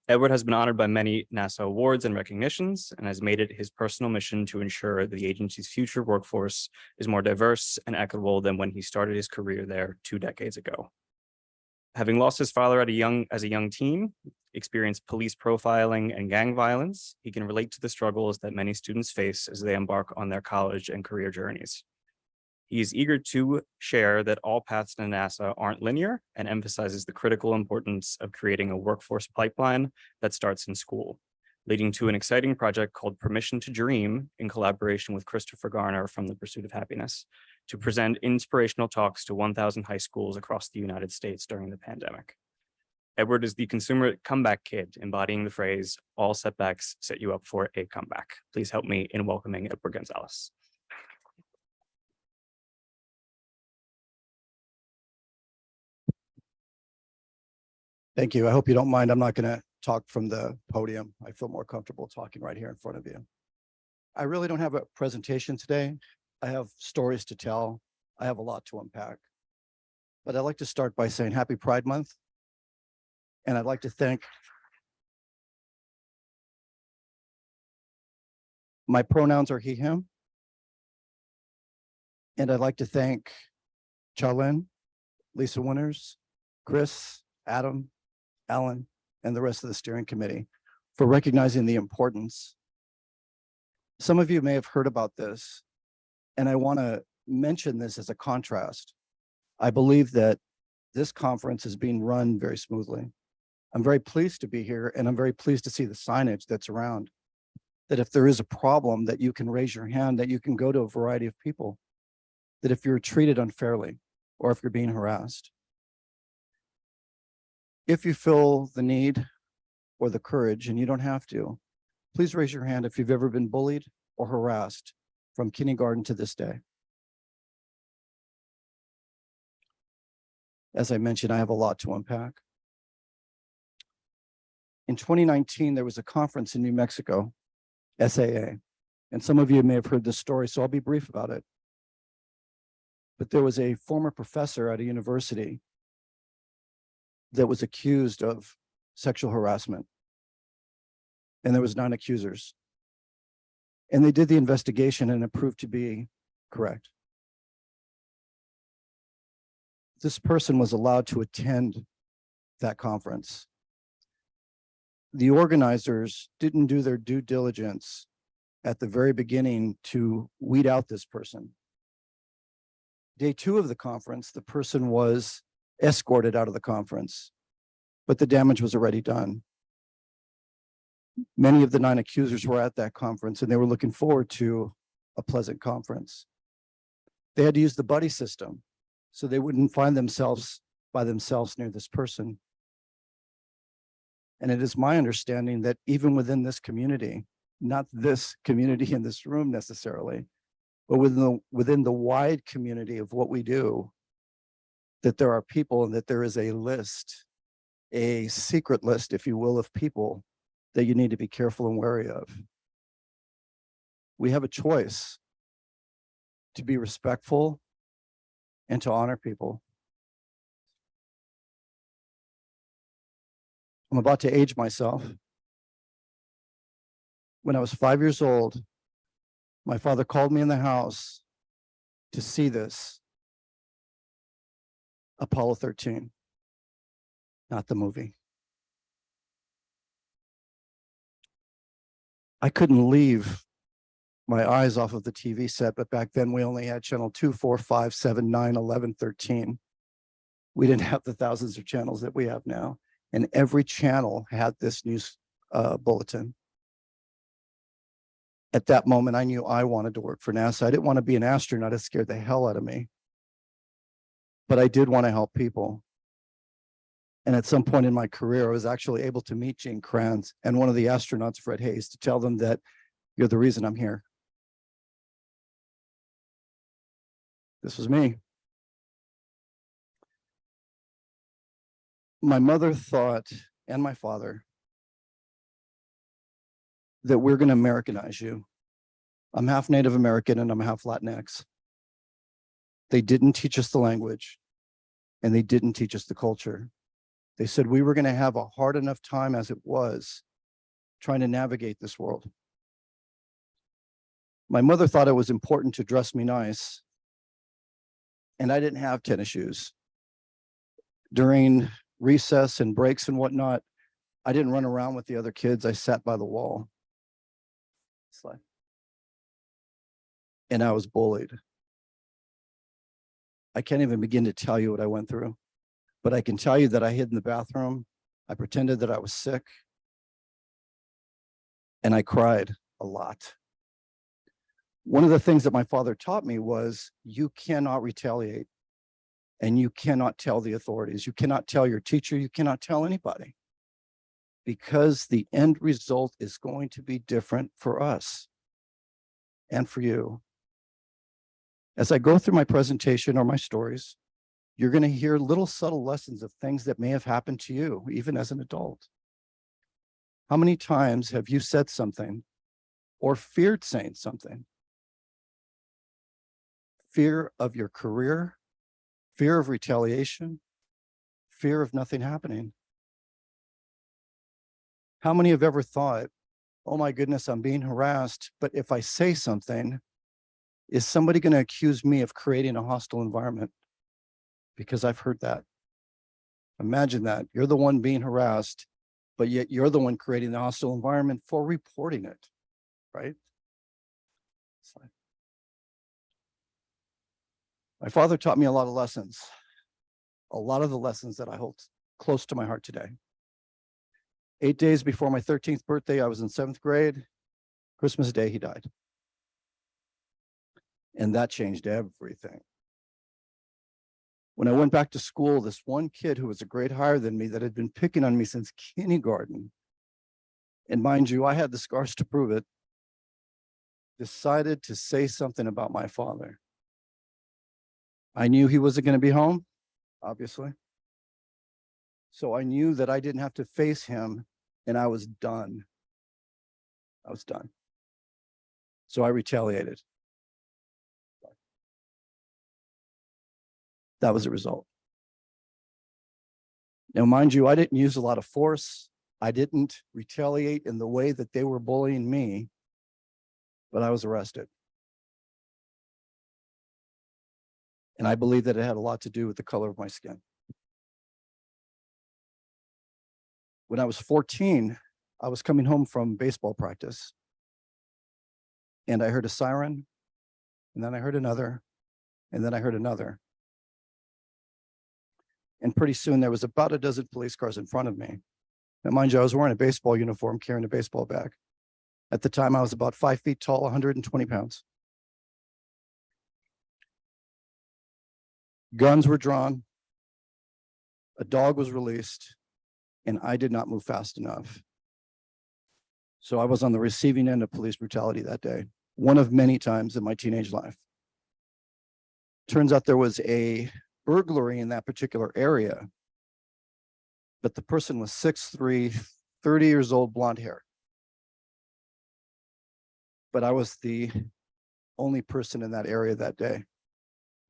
Edward has been honored by many NASA awards and recognitions and has made it his personal mission to ensure the agency's future workforce is more diverse and equitable than when he started his career there 2 decades ago. Having lost his father as a young teen, experienced police profiling and gang violence, he can relate to the struggles that many students face as they embark on their college and career journeys. He is eager to share that all paths to NASA aren't linear and emphasizes the critical importance of creating a workforce pipeline that starts in school, leading to an exciting project called Permission to Dream in collaboration with Christopher Garner from The Pursuit of Happiness to present inspirational talks to 1,000 high schools across the United States during the pandemic. Edward is the consumer comeback kid, embodying the phrase, all setbacks set you up for a comeback. Please help me in welcoming Edward Gonzales. Thank you. I hope you don't mind. I'm not going to talk from the podium. I feel more comfortable talking right here in front of you. I really don't have a presentation today. I have stories to tell. I have a lot to unpack. But I'd like to start by saying Happy Pride Month. And I'd like to thank my pronouns are he, him. And I'd like to thank Chia-Lin, Lisa Winters, Chris, Adam, Alan, and the rest of the steering committee for recognizing the importance. Some of you may have heard about this, and I want to mention this as a contrast. I believe that this conference is being run very smoothly. I'm very pleased to be here, and I'm very pleased to see the signage that's around, that if there is a problem, that you can raise your hand, that you can go to a variety of people, that if you're treated unfairly or if you're being harassed. If you feel the need or the courage, and you don't have to, please raise your hand if you've ever been bullied or harassed from kindergarten to this day. As I mentioned, I have a lot to unpack. In 2019, there was a conference in New Mexico, SAA, and some of you may have heard this story, so I'll be brief about it. But there was a former professor at a university that was accused of sexual harassment. And there was 9 accusers. And they did the investigation and it proved to be correct. This person was allowed to attend that conference. The organizers didn't do their due diligence at the very beginning to weed out this person. Day 2 of the conference, the person was escorted out of the conference, but the damage was already done. Many of the 9 accusers were at that conference and they were looking forward to a pleasant conference. They had to use the buddy system so they wouldn't find themselves by themselves near this person. And it is my understanding that even within this community, not this community in this room necessarily, but within the wide community of what we do, that there are people and that there is a list, a secret list, if you will, of people that you need to be careful and wary of. We have a choice to be respectful and to honor people. I'm about to age myself. When I was 5 years old, my father called me in the house to see this. Apollo 13, not the movie. I couldn't leave my eyes off of the TV set, but back then we only had channel 2, 4, 5, 7, 9, 11, 13. We didn't have the thousands of channels that we have now. And every channel had this news bulletin. At that moment, I knew I wanted to work for NASA. I didn't want to be an astronaut. It scared the hell out of me. But I did want to help people. And at some point in my career, I was actually able to meet Gene Kranz and one of the astronauts, Fred Hayes, to tell them that you're the reason I'm here. This was me. My mother thought, and my father, that we're going to Americanize you. I'm half Native American and I'm half Latinx. They didn't teach us the language and they didn't teach us the culture. They said we were going to have a hard enough time as it was trying to navigate this world. My mother thought it was important to dress me nice, and I didn't have tennis shoes. During recess and breaks and whatnot, I didn't run around with the other kids. I sat by the wall. And I was bullied. I can't even begin to tell you what I went through, but I can tell you that I hid in the bathroom. I pretended that I was sick, and I cried a lot. One of the things that my father taught me was you cannot retaliate, and you cannot tell the authorities. You cannot tell your teacher. You cannot tell anybody, because the end result is going to be different for us and for you. As I go through my presentation or my stories, you're going to hear little subtle lessons of things that may have happened to you, even as an adult. How many times have you said something or feared saying something? Fear of your career, fear of retaliation, fear of nothing happening. How many have ever thought, oh my goodness, I'm being harassed, but if I say something, is somebody going to accuse me of creating a hostile environment? Because I've heard that. Imagine that. You're the one being harassed, but yet you're the one creating the hostile environment for reporting it, right? My father taught me a lot of lessons, a lot of the lessons that I hold close to my heart today. 8 days before my 13th birthday, I was in 7th grade. Christmas Day, he died. And that changed everything. When I went back to school, this one kid who was a grade higher than me that had been picking on me since kindergarten, and mind you, I had the scars to prove it, decided to say something about my father. I knew he wasn't going to be home, obviously. So I knew that I didn't have to face him, and I was done. I was done. So I retaliated. That was the result. Now, mind you, I didn't use a lot of force. I didn't retaliate in the way that they were bullying me, but I was arrested. And I believe that it had a lot to do with the color of my skin. When I was 14, I was coming home from baseball practice, and I heard a siren, and then I heard another, and then I heard another. And pretty soon there was about a dozen police cars in front of me. Now, mind you, I was wearing a baseball uniform, carrying a baseball bag. At the time, I was about 5 feet tall, 120 pounds. Guns were drawn, a dog was released, and I did not move fast enough. So I was on the receiving end of police brutality that day, one of many times in my teenage life. Turns out there was a burglary in that particular area, but the person was 6'3", 30 years old, blonde hair. But I was the only person in that area that day.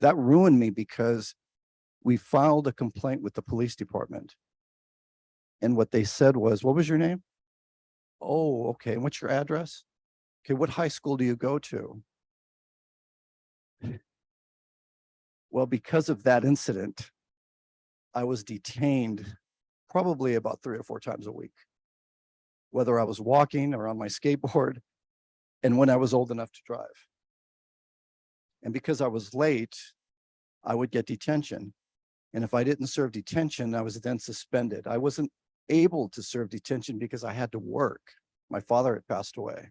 That ruined me because we filed a complaint with the police department. And what they said was, what was your name? Oh, okay. And what's your address? Okay, what high school do you go to? Well, because of that incident, I was detained probably about 3 or 4 times a week. whether I was walking or on my skateboard, and when I was old enough to drive. And because I was late, I would get detention. And if I didn't serve detention, I was then suspended. I wasn't able to serve detention because I had to work. My father had passed away.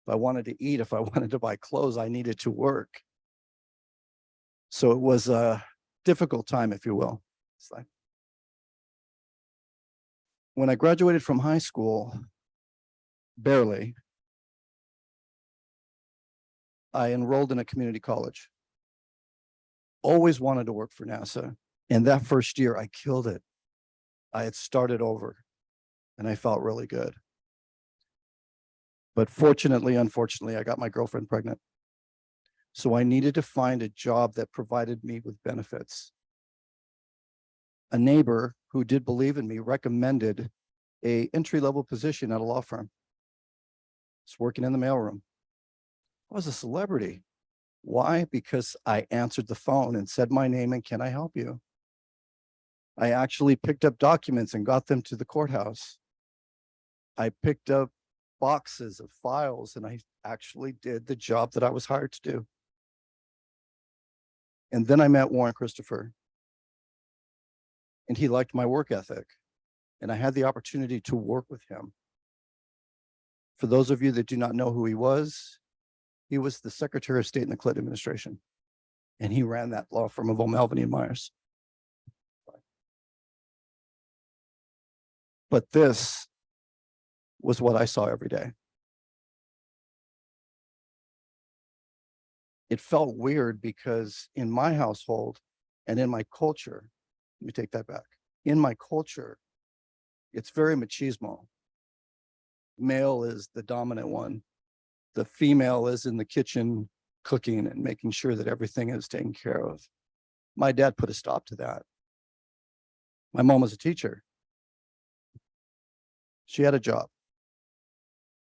If I wanted to eat, if I wanted to buy clothes, I needed to work. So it was a difficult time, if you will. Slide. When I graduated from high school, barely, I enrolled in a community college. Always wanted to work for NASA. And that first year, I killed it. I had started over and I felt really good. But fortunately, unfortunately, I got my girlfriend pregnant. So I needed to find a job that provided me with benefits. A neighbor who did believe in me recommended an entry-level position at a law firm. I was working in the mailroom. I was a celebrity. Why? Because I answered the phone and said my name and can I help you? I actually picked up documents and got them to the courthouse. I picked up boxes of files and I actually did the job that I was hired to do. And then I met Warren Christopher. And he liked my work ethic. And I had the opportunity to work with him. For those of you that do not know who he was the Secretary of State in the Clinton administration. And he ran that law firm of O'Melveny and Myers. But this was what I saw every day. It felt weird because in my household and in my culture, let me take that back. In my culture, it's very machismo. Male is the dominant one. The female is in the kitchen cooking and making sure that everything is taken care of. My dad put a stop to that. My mom was a teacher. She had a job.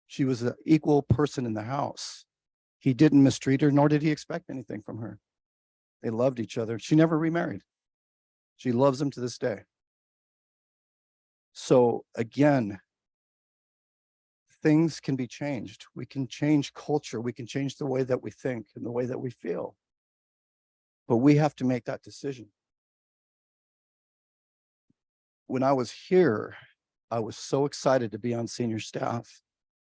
She was an equal person in the house. He didn't mistreat her, nor did he expect anything from her. They loved each other. She never remarried. She loves him to this day. So again, things can be changed. We can change culture. We can change the way that we think and the way that we feel. But we have to make that decision. When I was here, I was so excited to be on senior staff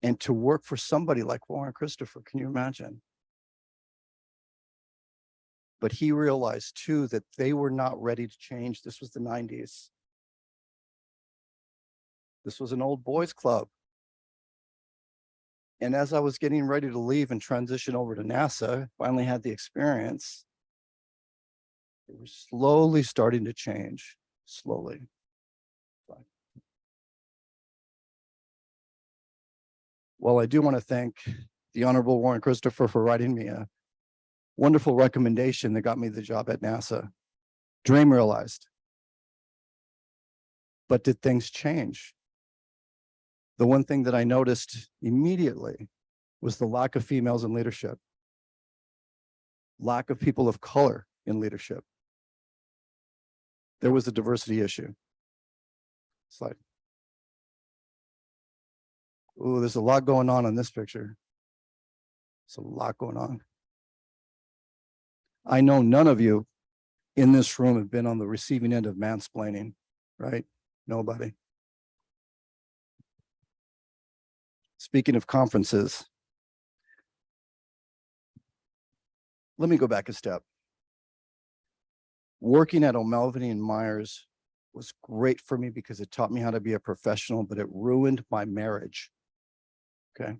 and to work for somebody like Warren Christopher. Can you imagine? But he realized too that they were not ready to change. This was the 90s. This was an old boys club. And as I was getting ready to leave and transition over to NASA, finally had the experience, they were slowly starting to change, slowly. Well, I do want to thank the Honorable Warren Christopher for writing me a wonderful recommendation that got me the job at NASA. Dream realized. But did things change? The one thing that I noticed immediately was the lack of females in leadership, lack of people of color in leadership. There was a diversity issue. Slide. Oh, there's a lot going on in this picture. There's a lot going on. I know none of you in this room have been on the receiving end of mansplaining, right? Nobody. Speaking of conferences, let me go back a step. Working at O'Melveny and Myers was great for me because it taught me how to be a professional, but it ruined my marriage. Okay.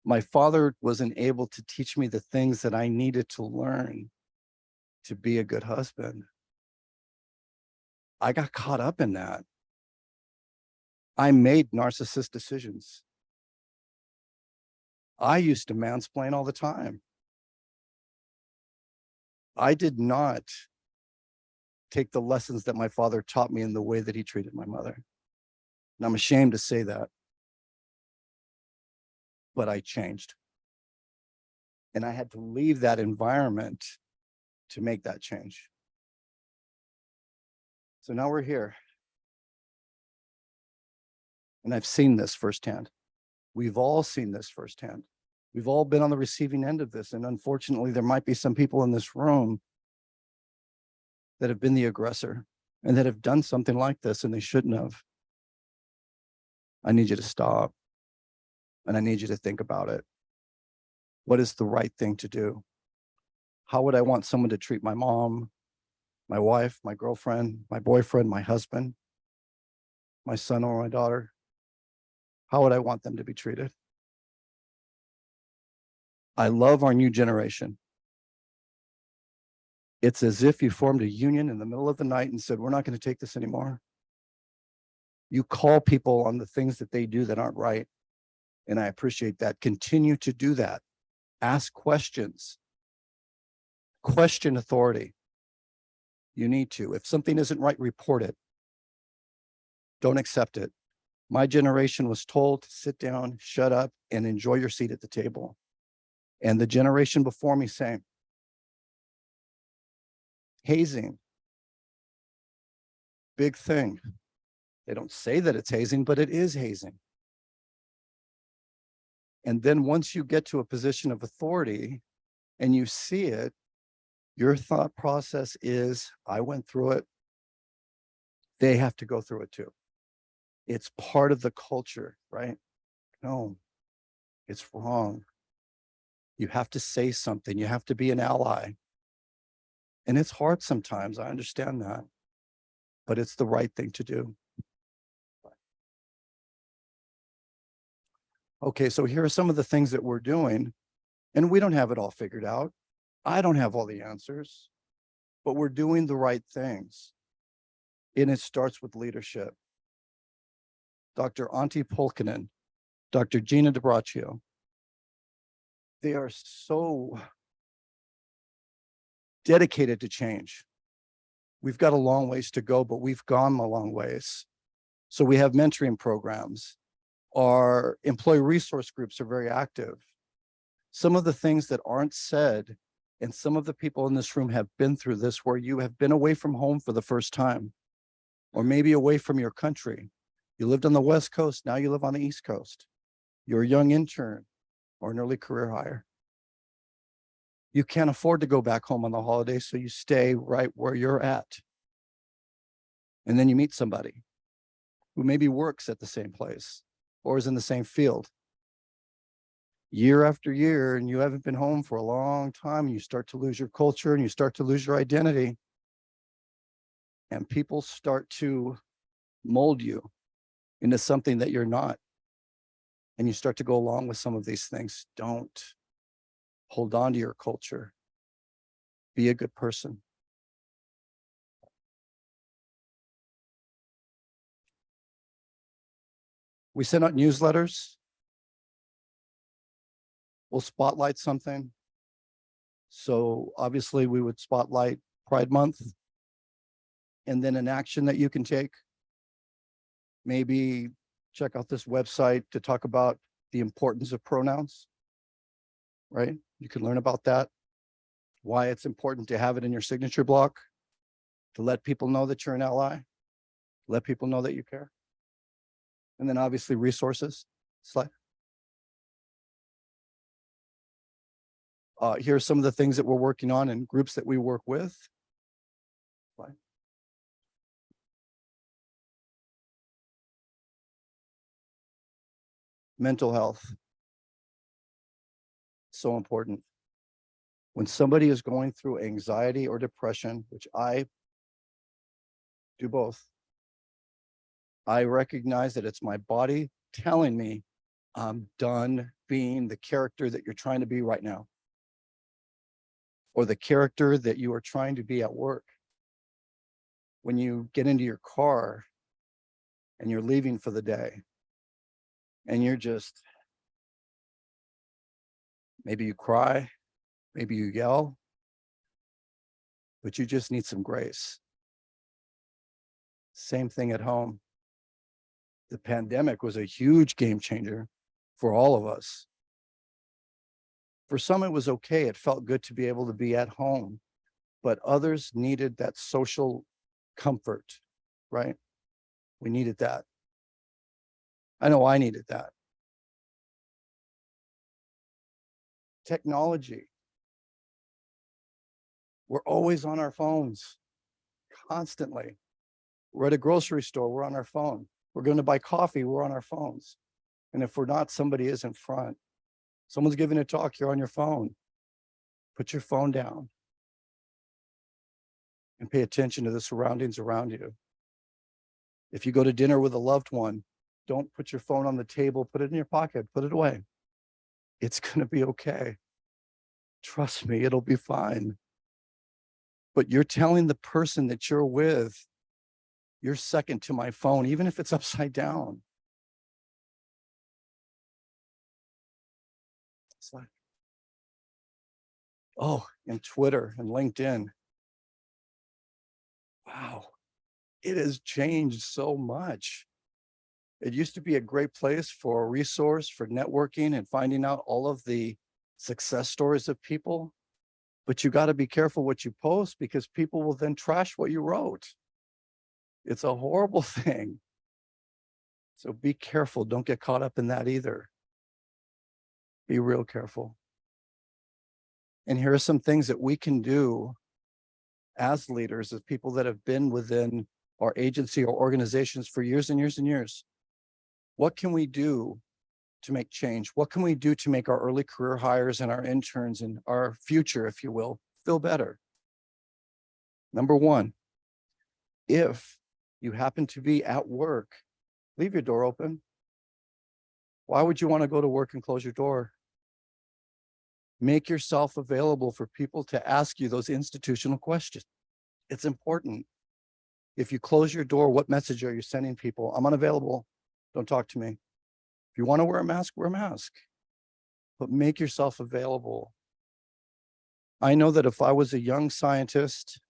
My father wasn't able to teach me the things that I needed to learn to be a good husband. I got caught up in that. I made narcissist decisions. I used to mansplain all the time. I did not take the lessons that my father taught me in the way that he treated my mother. And I'm ashamed to say that. But I changed. And I had to leave that environment to make that change. So now we're here. And I've seen this firsthand. We've all seen this firsthand. We've all been on the receiving end of this. And unfortunately, there might be some people in this room that have been the aggressor and that have done something like this and they shouldn't have. I need you to stop. And I need you to think about it. What is the right thing to do? How would I want someone to treat my mom, my wife, my girlfriend, my boyfriend, my husband, my son or my daughter? How would I want them to be treated? I love our new generation. It's as if you formed a union in the middle of the night and said, we're not going to take this anymore. You call people on the things that they do that aren't right. And I appreciate that. Continue to do that. Ask questions. Question authority. You need to. If something isn't right, report it. Don't accept it. My generation was told to sit down, shut up, and enjoy your seat at the table. And the generation before me, same. Hazing. Big thing. They don't say that it's hazing, but it is hazing. And then once you get to a position of authority and you see it, your thought process is, I went through it. They have to go through it too. It's part of the culture, right? No, it's wrong. You have to say something. You have to be an ally. And it's hard sometimes. I understand that. But it's the right thing to do. Okay, so here are some of the things that we're doing. And we don't have it all figured out. I don't have all the answers. But we're doing the right things. And it starts with leadership. Dr. Antti Polkinen, Dr. Gina DiBraccio, they are so dedicated to change. We've got a long ways to go, but we've gone a long ways. So we have mentoring programs. Our employee resource groups are very active. Some of the things that aren't said, and some of the people in this room have been through this, where you have been away from home for the first time, or maybe away from your country. You lived on the West Coast, now you live on the East Coast. You're a young intern or an early career hire. You can't afford to go back home on the holidays, so you stay right where you're at. And then you meet somebody who maybe works at the same place or is in the same field. Year after year, and you haven't been home for a long time, you start to lose your culture and you start to lose your identity. And people start to mold you into something that you're not. And you start to go along with some of these things. Don't hold on to your culture. Be a good person. We send out newsletters. We'll spotlight something. So obviously we would spotlight Pride Month. And then an action that you can take. Maybe check out this website to talk about the importance of pronouns, right? You can learn about that, why it's important to have it in your signature block, to let people know that you're an ally, let people know that you care. And then obviously resources, slide. Here are some of the things that we're working on and groups that we work with. Slide. Mental health. So important. When somebody is going through anxiety or depression, which I do both, I recognize that it's my body telling me I'm done being the character that you're trying to be right now, or the character that you are trying to be at work. When you get into your car and you're leaving for the day, and you're just, maybe you cry, maybe you yell, but you just need some grace. Same thing at home. The pandemic was a huge game changer for all of us. For some, it was okay. It felt good to be able to be at home, but others needed that social comfort, right? We needed that. I know I needed that. Technology. We're always on our phones, constantly. We're at a grocery store, we're on our phone. We're going to buy coffee, we're on our phones. And if we're not, somebody is in front. Someone's giving a talk, you're on your phone. Put your phone down and pay attention to the surroundings around you. If you go to dinner with a loved one, don't put your phone on the table, put it in your pocket, put it away. It's going to be okay. Trust me, it'll be fine. But you're telling the person that you're with, you're second to my phone, even if it's upside down. Slide. Oh, and Twitter and LinkedIn. Wow, it has changed so much. It used to be a great place for a resource for networking and finding out all of the success stories of people. But you got to be careful what you post because people will then trash what you wrote. It's a horrible thing. So be careful. Don't get caught up in that either. Be real careful. And here are some things that we can do as leaders, as people that have been within our agency or organizations for years and years and years. What can we do to make change? What can we do to make our early career hires and our interns and our future, if you will, feel better? Number one, if you happen to be at work, leave your door open. Why would you want to go to work and close your door? Make yourself available for people to ask you those institutional questions. It's important. If you close your door, what message are you sending people? I'm unavailable. Don't talk to me. If you want to wear a mask, wear a mask. But make yourself available. I know that if I was a young scientist,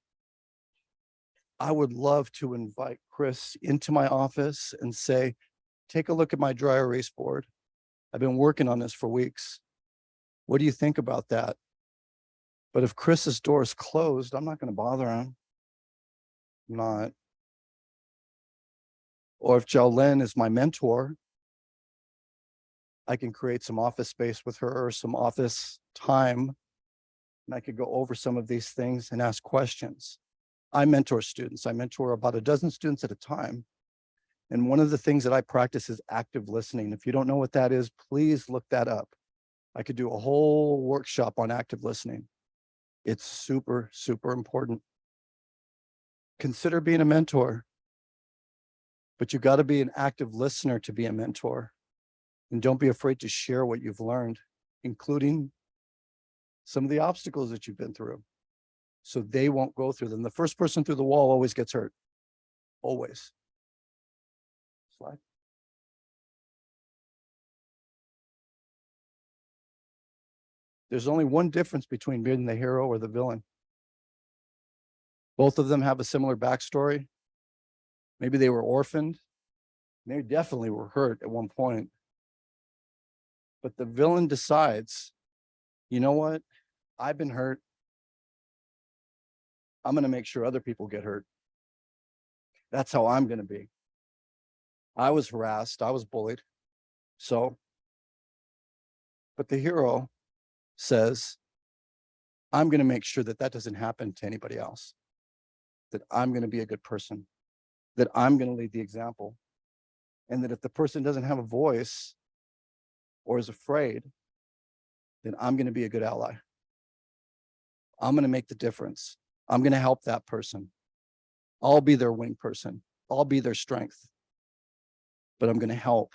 I would love to invite Chris into my office and say, take a look at my dry erase board. I've been working on this for weeks. What do you think about that? But if Chris's door is closed, I'm not going to bother him. I'm not. Or if Chia-Lin is my mentor, I can create some office space with her or some office time, and I could go over some of these things and ask questions. I mentor students. I mentor about a dozen students at a time. And one of the things that I practice is active listening. If you don't know what that is, please look that up. I could do a whole workshop on active listening. It's super, super important. Consider being a mentor, but you got to be an active listener to be a mentor. And don't be afraid to share what you've learned, including some of the obstacles that you've been through, so they won't go through them. The first person through the wall always gets hurt. Always. Slide. There's only one difference between being the hero or the villain. Both of them have a similar backstory. Maybe they were orphaned. They definitely were hurt at one point. But the villain decides, you know what? I've been hurt. I'm going to make sure other people get hurt. That's how I'm going to be. I was harassed. I was bullied. So, but the hero says, I'm going to make sure that that doesn't happen to anybody else. That I'm going to be a good person. That I'm going to lead the example. And that if the person doesn't have a voice or is afraid, then I'm going to be a good ally. I'm going to make the difference. I'm going to help that person. I'll be their wing person. I'll be their strength. But I'm going to help.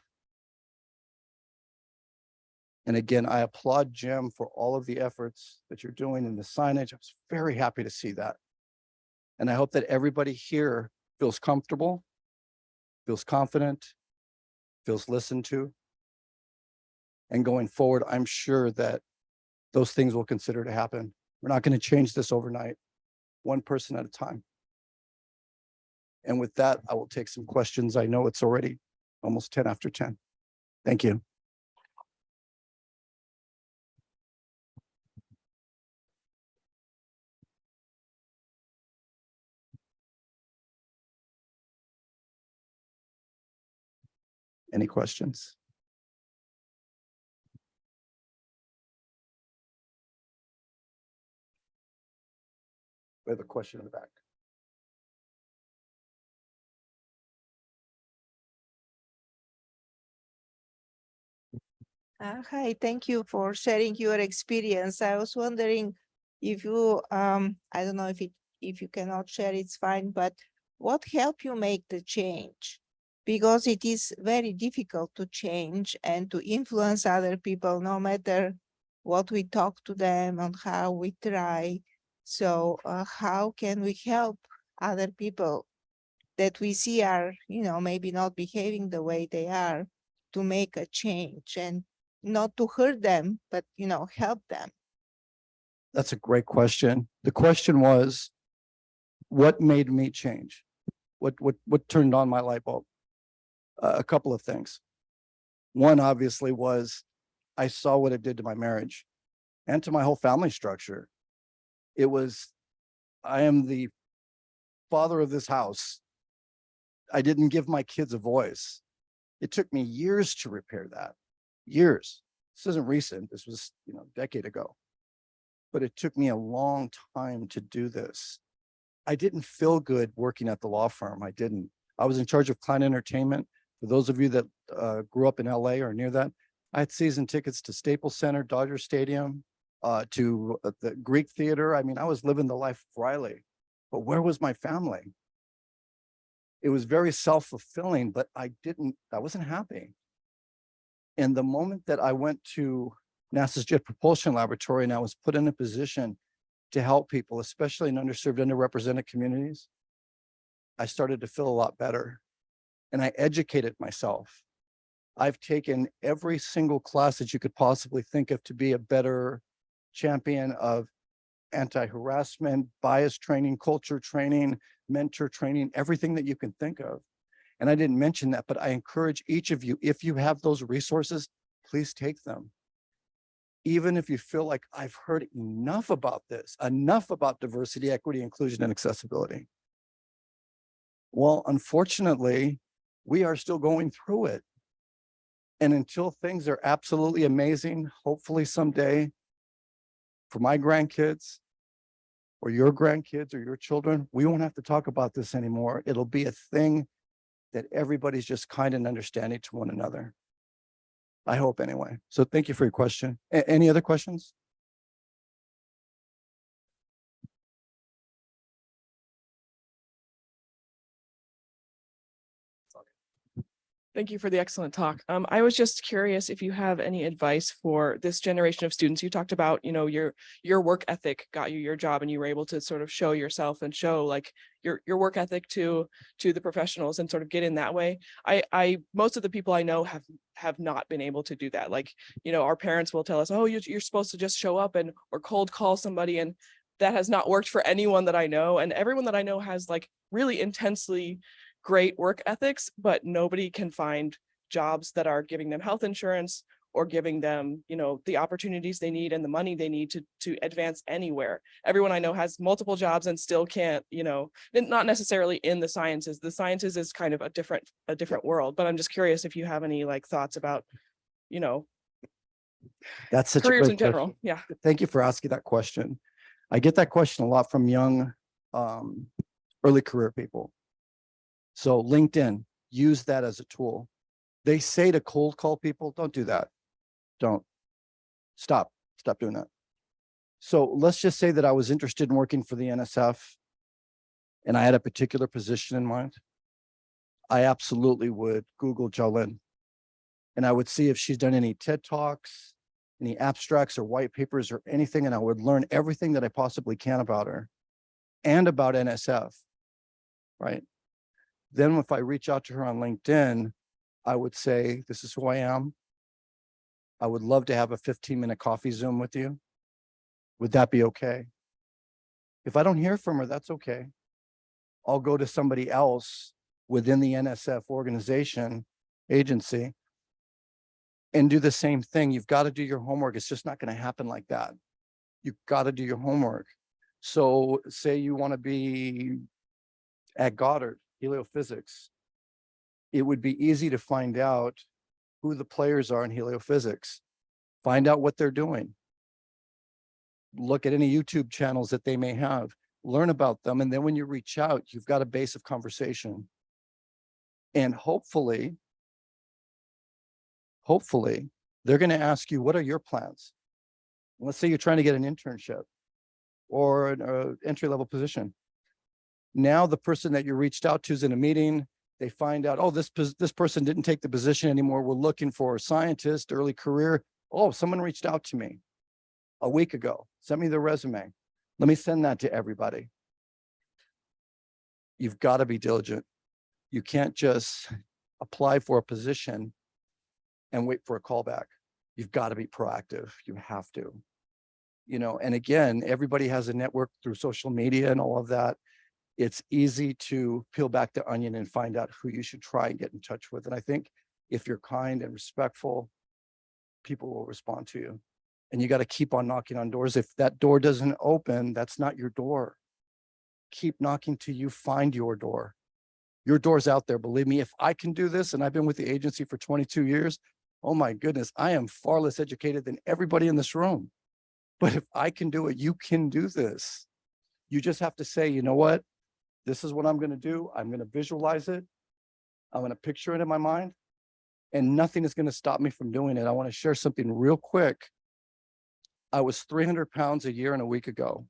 And again, I applaud Jim for all of the efforts that you're doing in the signage. I was very happy to see that. And I hope that everybody here feels comfortable, feels confident, feels listened to. And going forward, I'm sure that those things will consider to happen. We're not going to change this overnight, one person at a time. And with that, I will take some questions. I know it's already almost 10 after 10. Thank you. Any questions? We have a question in the back. Hi, thank you for sharing your experience. I was wondering if you, I don't know if you cannot share, it's fine, but what helped you make the change? Because it is very difficult to change and to influence other people, no matter what we talk to them and how we try. So how can we help other people that we see are, maybe not behaving the way they are, to make a change and not to hurt them, but, help them? That's a great question. The question was, what made me change? What turned on my light bulb? A couple of things. One obviously was I saw what it did to my marriage and to my whole family structure. It was, I am the father of this house. I didn't give my kids a voice. It took me years to repair that. Years. This isn't recent. This was, a decade ago. But it took me a long time to do this. I didn't feel good working at the law firm. I didn't. I was in charge of client entertainment. For those of you that grew up in LA or near that, I had season tickets to Staples Center, Dodger Stadium, to the Greek Theater. I mean, I was living the life of Riley. But where was my family? It was very self-fulfilling, but I wasn't happy. And the moment that I went to NASA's Jet Propulsion Laboratory and I was put in a position to help people, especially in underserved, underrepresented communities, I started to feel a lot better. And I educated myself. I've taken every single class that you could possibly think of to be a better champion of anti-harassment, bias training, culture training, mentor training, everything that you can think of. And I didn't mention that, but I encourage each of you, if you have those resources, please take them. Even if you feel like I've heard enough about this, enough about diversity, equity, inclusion, and accessibility. Well, unfortunately, we are still going through it. And until things are absolutely amazing, hopefully someday, for my grandkids, or your grandkids, or your children, we won't have to talk about this anymore. It'll be a thing that everybody's just kind and understanding to one another. I hope anyway. So thank you for your question. Any other questions? Thank you for the excellent talk. I was just curious if you have any advice for this generation of students. You talked about, your work ethic got you your job and you were able to sort of show yourself and show like your work ethic to the professionals and sort of get in that way. Most of the people I know have not been able to do that. Like, our parents will tell us, oh, you're supposed to just show up or cold call somebody. And that has not worked for anyone that I know. And everyone that I know has like really intensely great work ethics, but nobody can find jobs that are giving them health insurance or giving them, the opportunities they need and the money they need to advance anywhere. Everyone I know has multiple jobs and still can't, not necessarily in the sciences. The sciences is kind of a different world, but I'm just curious if you have any like thoughts about, That's such careers a great in general. question. Yeah. Thank you for asking that question. I get that question a lot from young, early career people. So LinkedIn, use that as a tool. They say to cold call people, don't do that. Don't. Stop doing that. So let's just say that I was interested in working for the NSF and I had a particular position in mind. I absolutely would Google Chia-Lin and I would see if she's done any TED Talks, any abstracts or white papers or anything, and I would learn everything that I possibly can about her and about NSF, right? Then if I reach out to her on LinkedIn, I would say, this is who I am. I would love to have a 15-minute coffee Zoom with you. Would that be okay? If I don't hear from her, that's okay. I'll go to somebody else within the NSF organization, agency, and do the same thing. You've got to do your homework. It's just not going to happen like that. You've got to do your homework. So say you want to be at Goddard, heliophysics. it would be easy to find out who the players are in heliophysics, find out what they're doing. Look at any YouTube channels that they may have, learn about them. And then when you reach out, you've got a base of conversation. And hopefully, they're going to ask you, what are your plans? Let's say you're trying to get an internship or an entry-level position. Now the person that you reached out to is in a meeting. They find out, oh, this person didn't take the position anymore. We're looking for a scientist, early career. Oh, someone reached out to me a week ago, sent me their resume. Let me send that to everybody. You've got to be diligent. You can't just apply for a position and wait for a callback. You've got to be proactive. You have to. You know, and again, everybody has a network through social media and all of that. It's easy to peel back the onion and find out who you should try and get in touch with. And I think if you're kind and respectful, people will respond to you. And you got to keep on knocking on doors. If that door doesn't open, that's not your door. Keep knocking till you find your door. Your door's out there. Believe me, if I can do this, and I've been with the agency for 22 years, oh my goodness, I am far less educated than everybody in this room. But if I can do it, you can do this. You just have to say, you know what? This is what I'm going to do. I'm going to visualize it. I'm going to picture it in my mind, and nothing is going to stop me from doing it. I want to share something real quick. I was 300 pounds a year and a week ago.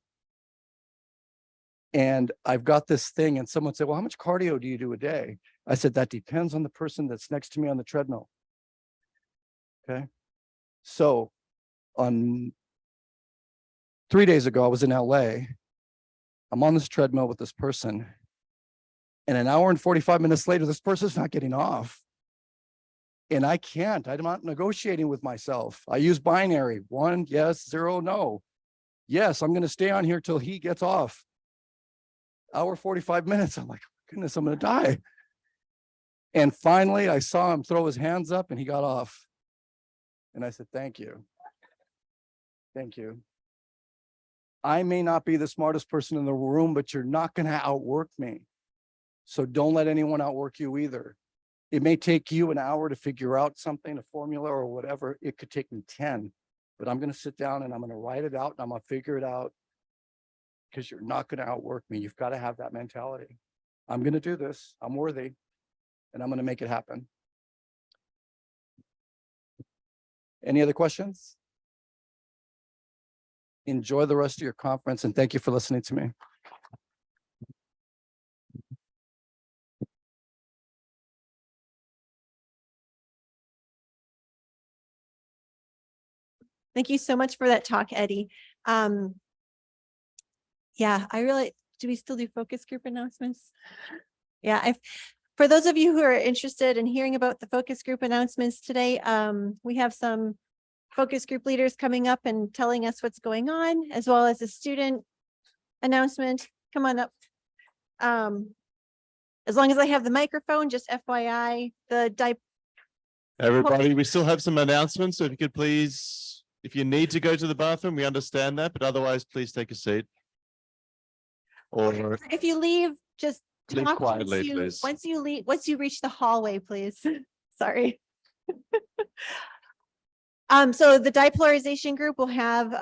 And I've got this thing, and someone said, well, how much cardio do you do a day? I said, that depends on the person that's next to me on the treadmill. Okay. So on 3 days ago, I was in LA. I'm on this treadmill with this person, and an hour and 45 minutes later, this person's not getting off. And I can't, I'm not negotiating with myself. I use binary, 1, yes, 0, no. Yes, I'm going to stay on here till he gets off. Hour 45 minutes. I'm like, goodness, I'm going to die. And finally, I saw him throw his hands up and he got off. And I said, thank you. Thank you. I may not be the smartest person in the room, but you're not going to outwork me. So don't let anyone outwork you either. It may take you an hour to figure out something, a formula or whatever. It could take me 10, but I'm going to sit down and I'm going to write it out and I'm going to figure it out, because you're not going to outwork me. You've got to have that mentality. I'm going to do this. I'm worthy, and I'm going to make it happen. Any other questions? Enjoy the rest of your conference, and thank you for listening to me. Thank you so much for that talk, Eddie. Yeah, do we still do focus group announcements? Yeah, for those of you who are interested in hearing about the focus group announcements today, we have some focus group leaders coming up and telling us what's going on, as well as a student announcement. Come on up. As long as I have the microphone, just FYI, Everybody, we still have some announcements, so if you could please, if you need to go to the bathroom, we understand that, but otherwise, please take a seat. Or if you leave, just leave talk quietly, please. once you reach the hallway, please. Sorry. So the dipolarization group will have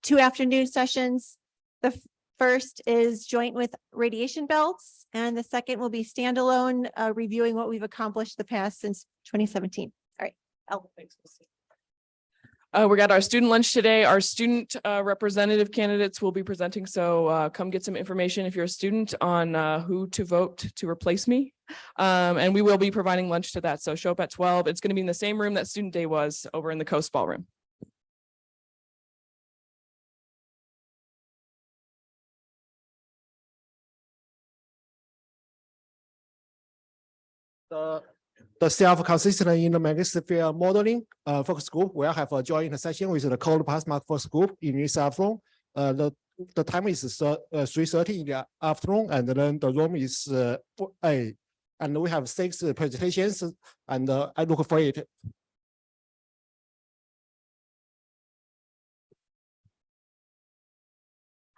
2 afternoon sessions. The first is joint with radiation belts, and the second will be standalone, reviewing what we've accomplished since 2017. All right. Thanks. We got our student lunch today. Our student representative candidates will be presenting. So come get some information if you're a student on who to vote to replace me. And we will be providing lunch to that. So show up at 12. It's going to be in the same room that student day was, over in the Coast Ballroom. The self-consistent in the magnetic field modeling focus group will have a joint session with the cold plasma focus group in this afternoon. The time is 3:30 in the afternoon, and then the room is A. And we have 6 presentations, and I look for it.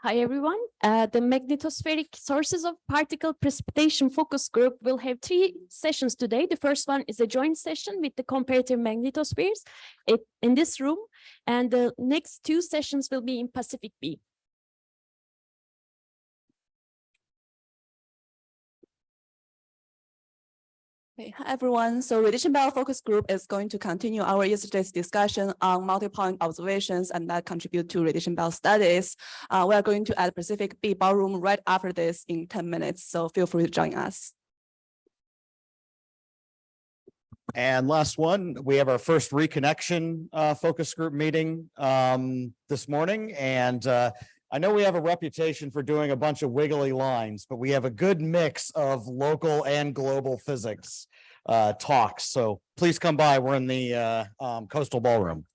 Hi, everyone. The magnetospheric sources of particle precipitation focus group will have 3 sessions today. The first one is a joint session with the comparative magnetospheres in this room, and the next 2 sessions will be in Pacific B. Hey, hi everyone. So Radiation Belt Focus Group is going to continue our yesterday's discussion on multi-point observations and that contribute to radiation belt studies. We are going to add Pacific B ballroom right after this in 10 minutes. So feel free to join us. And last one, we have our first reconnection focus group meeting this morning. And I know we have a reputation for doing a bunch of wiggly lines, but we have a good mix of local and global physics talks. So please come by. We're in the Coastal Ballroom.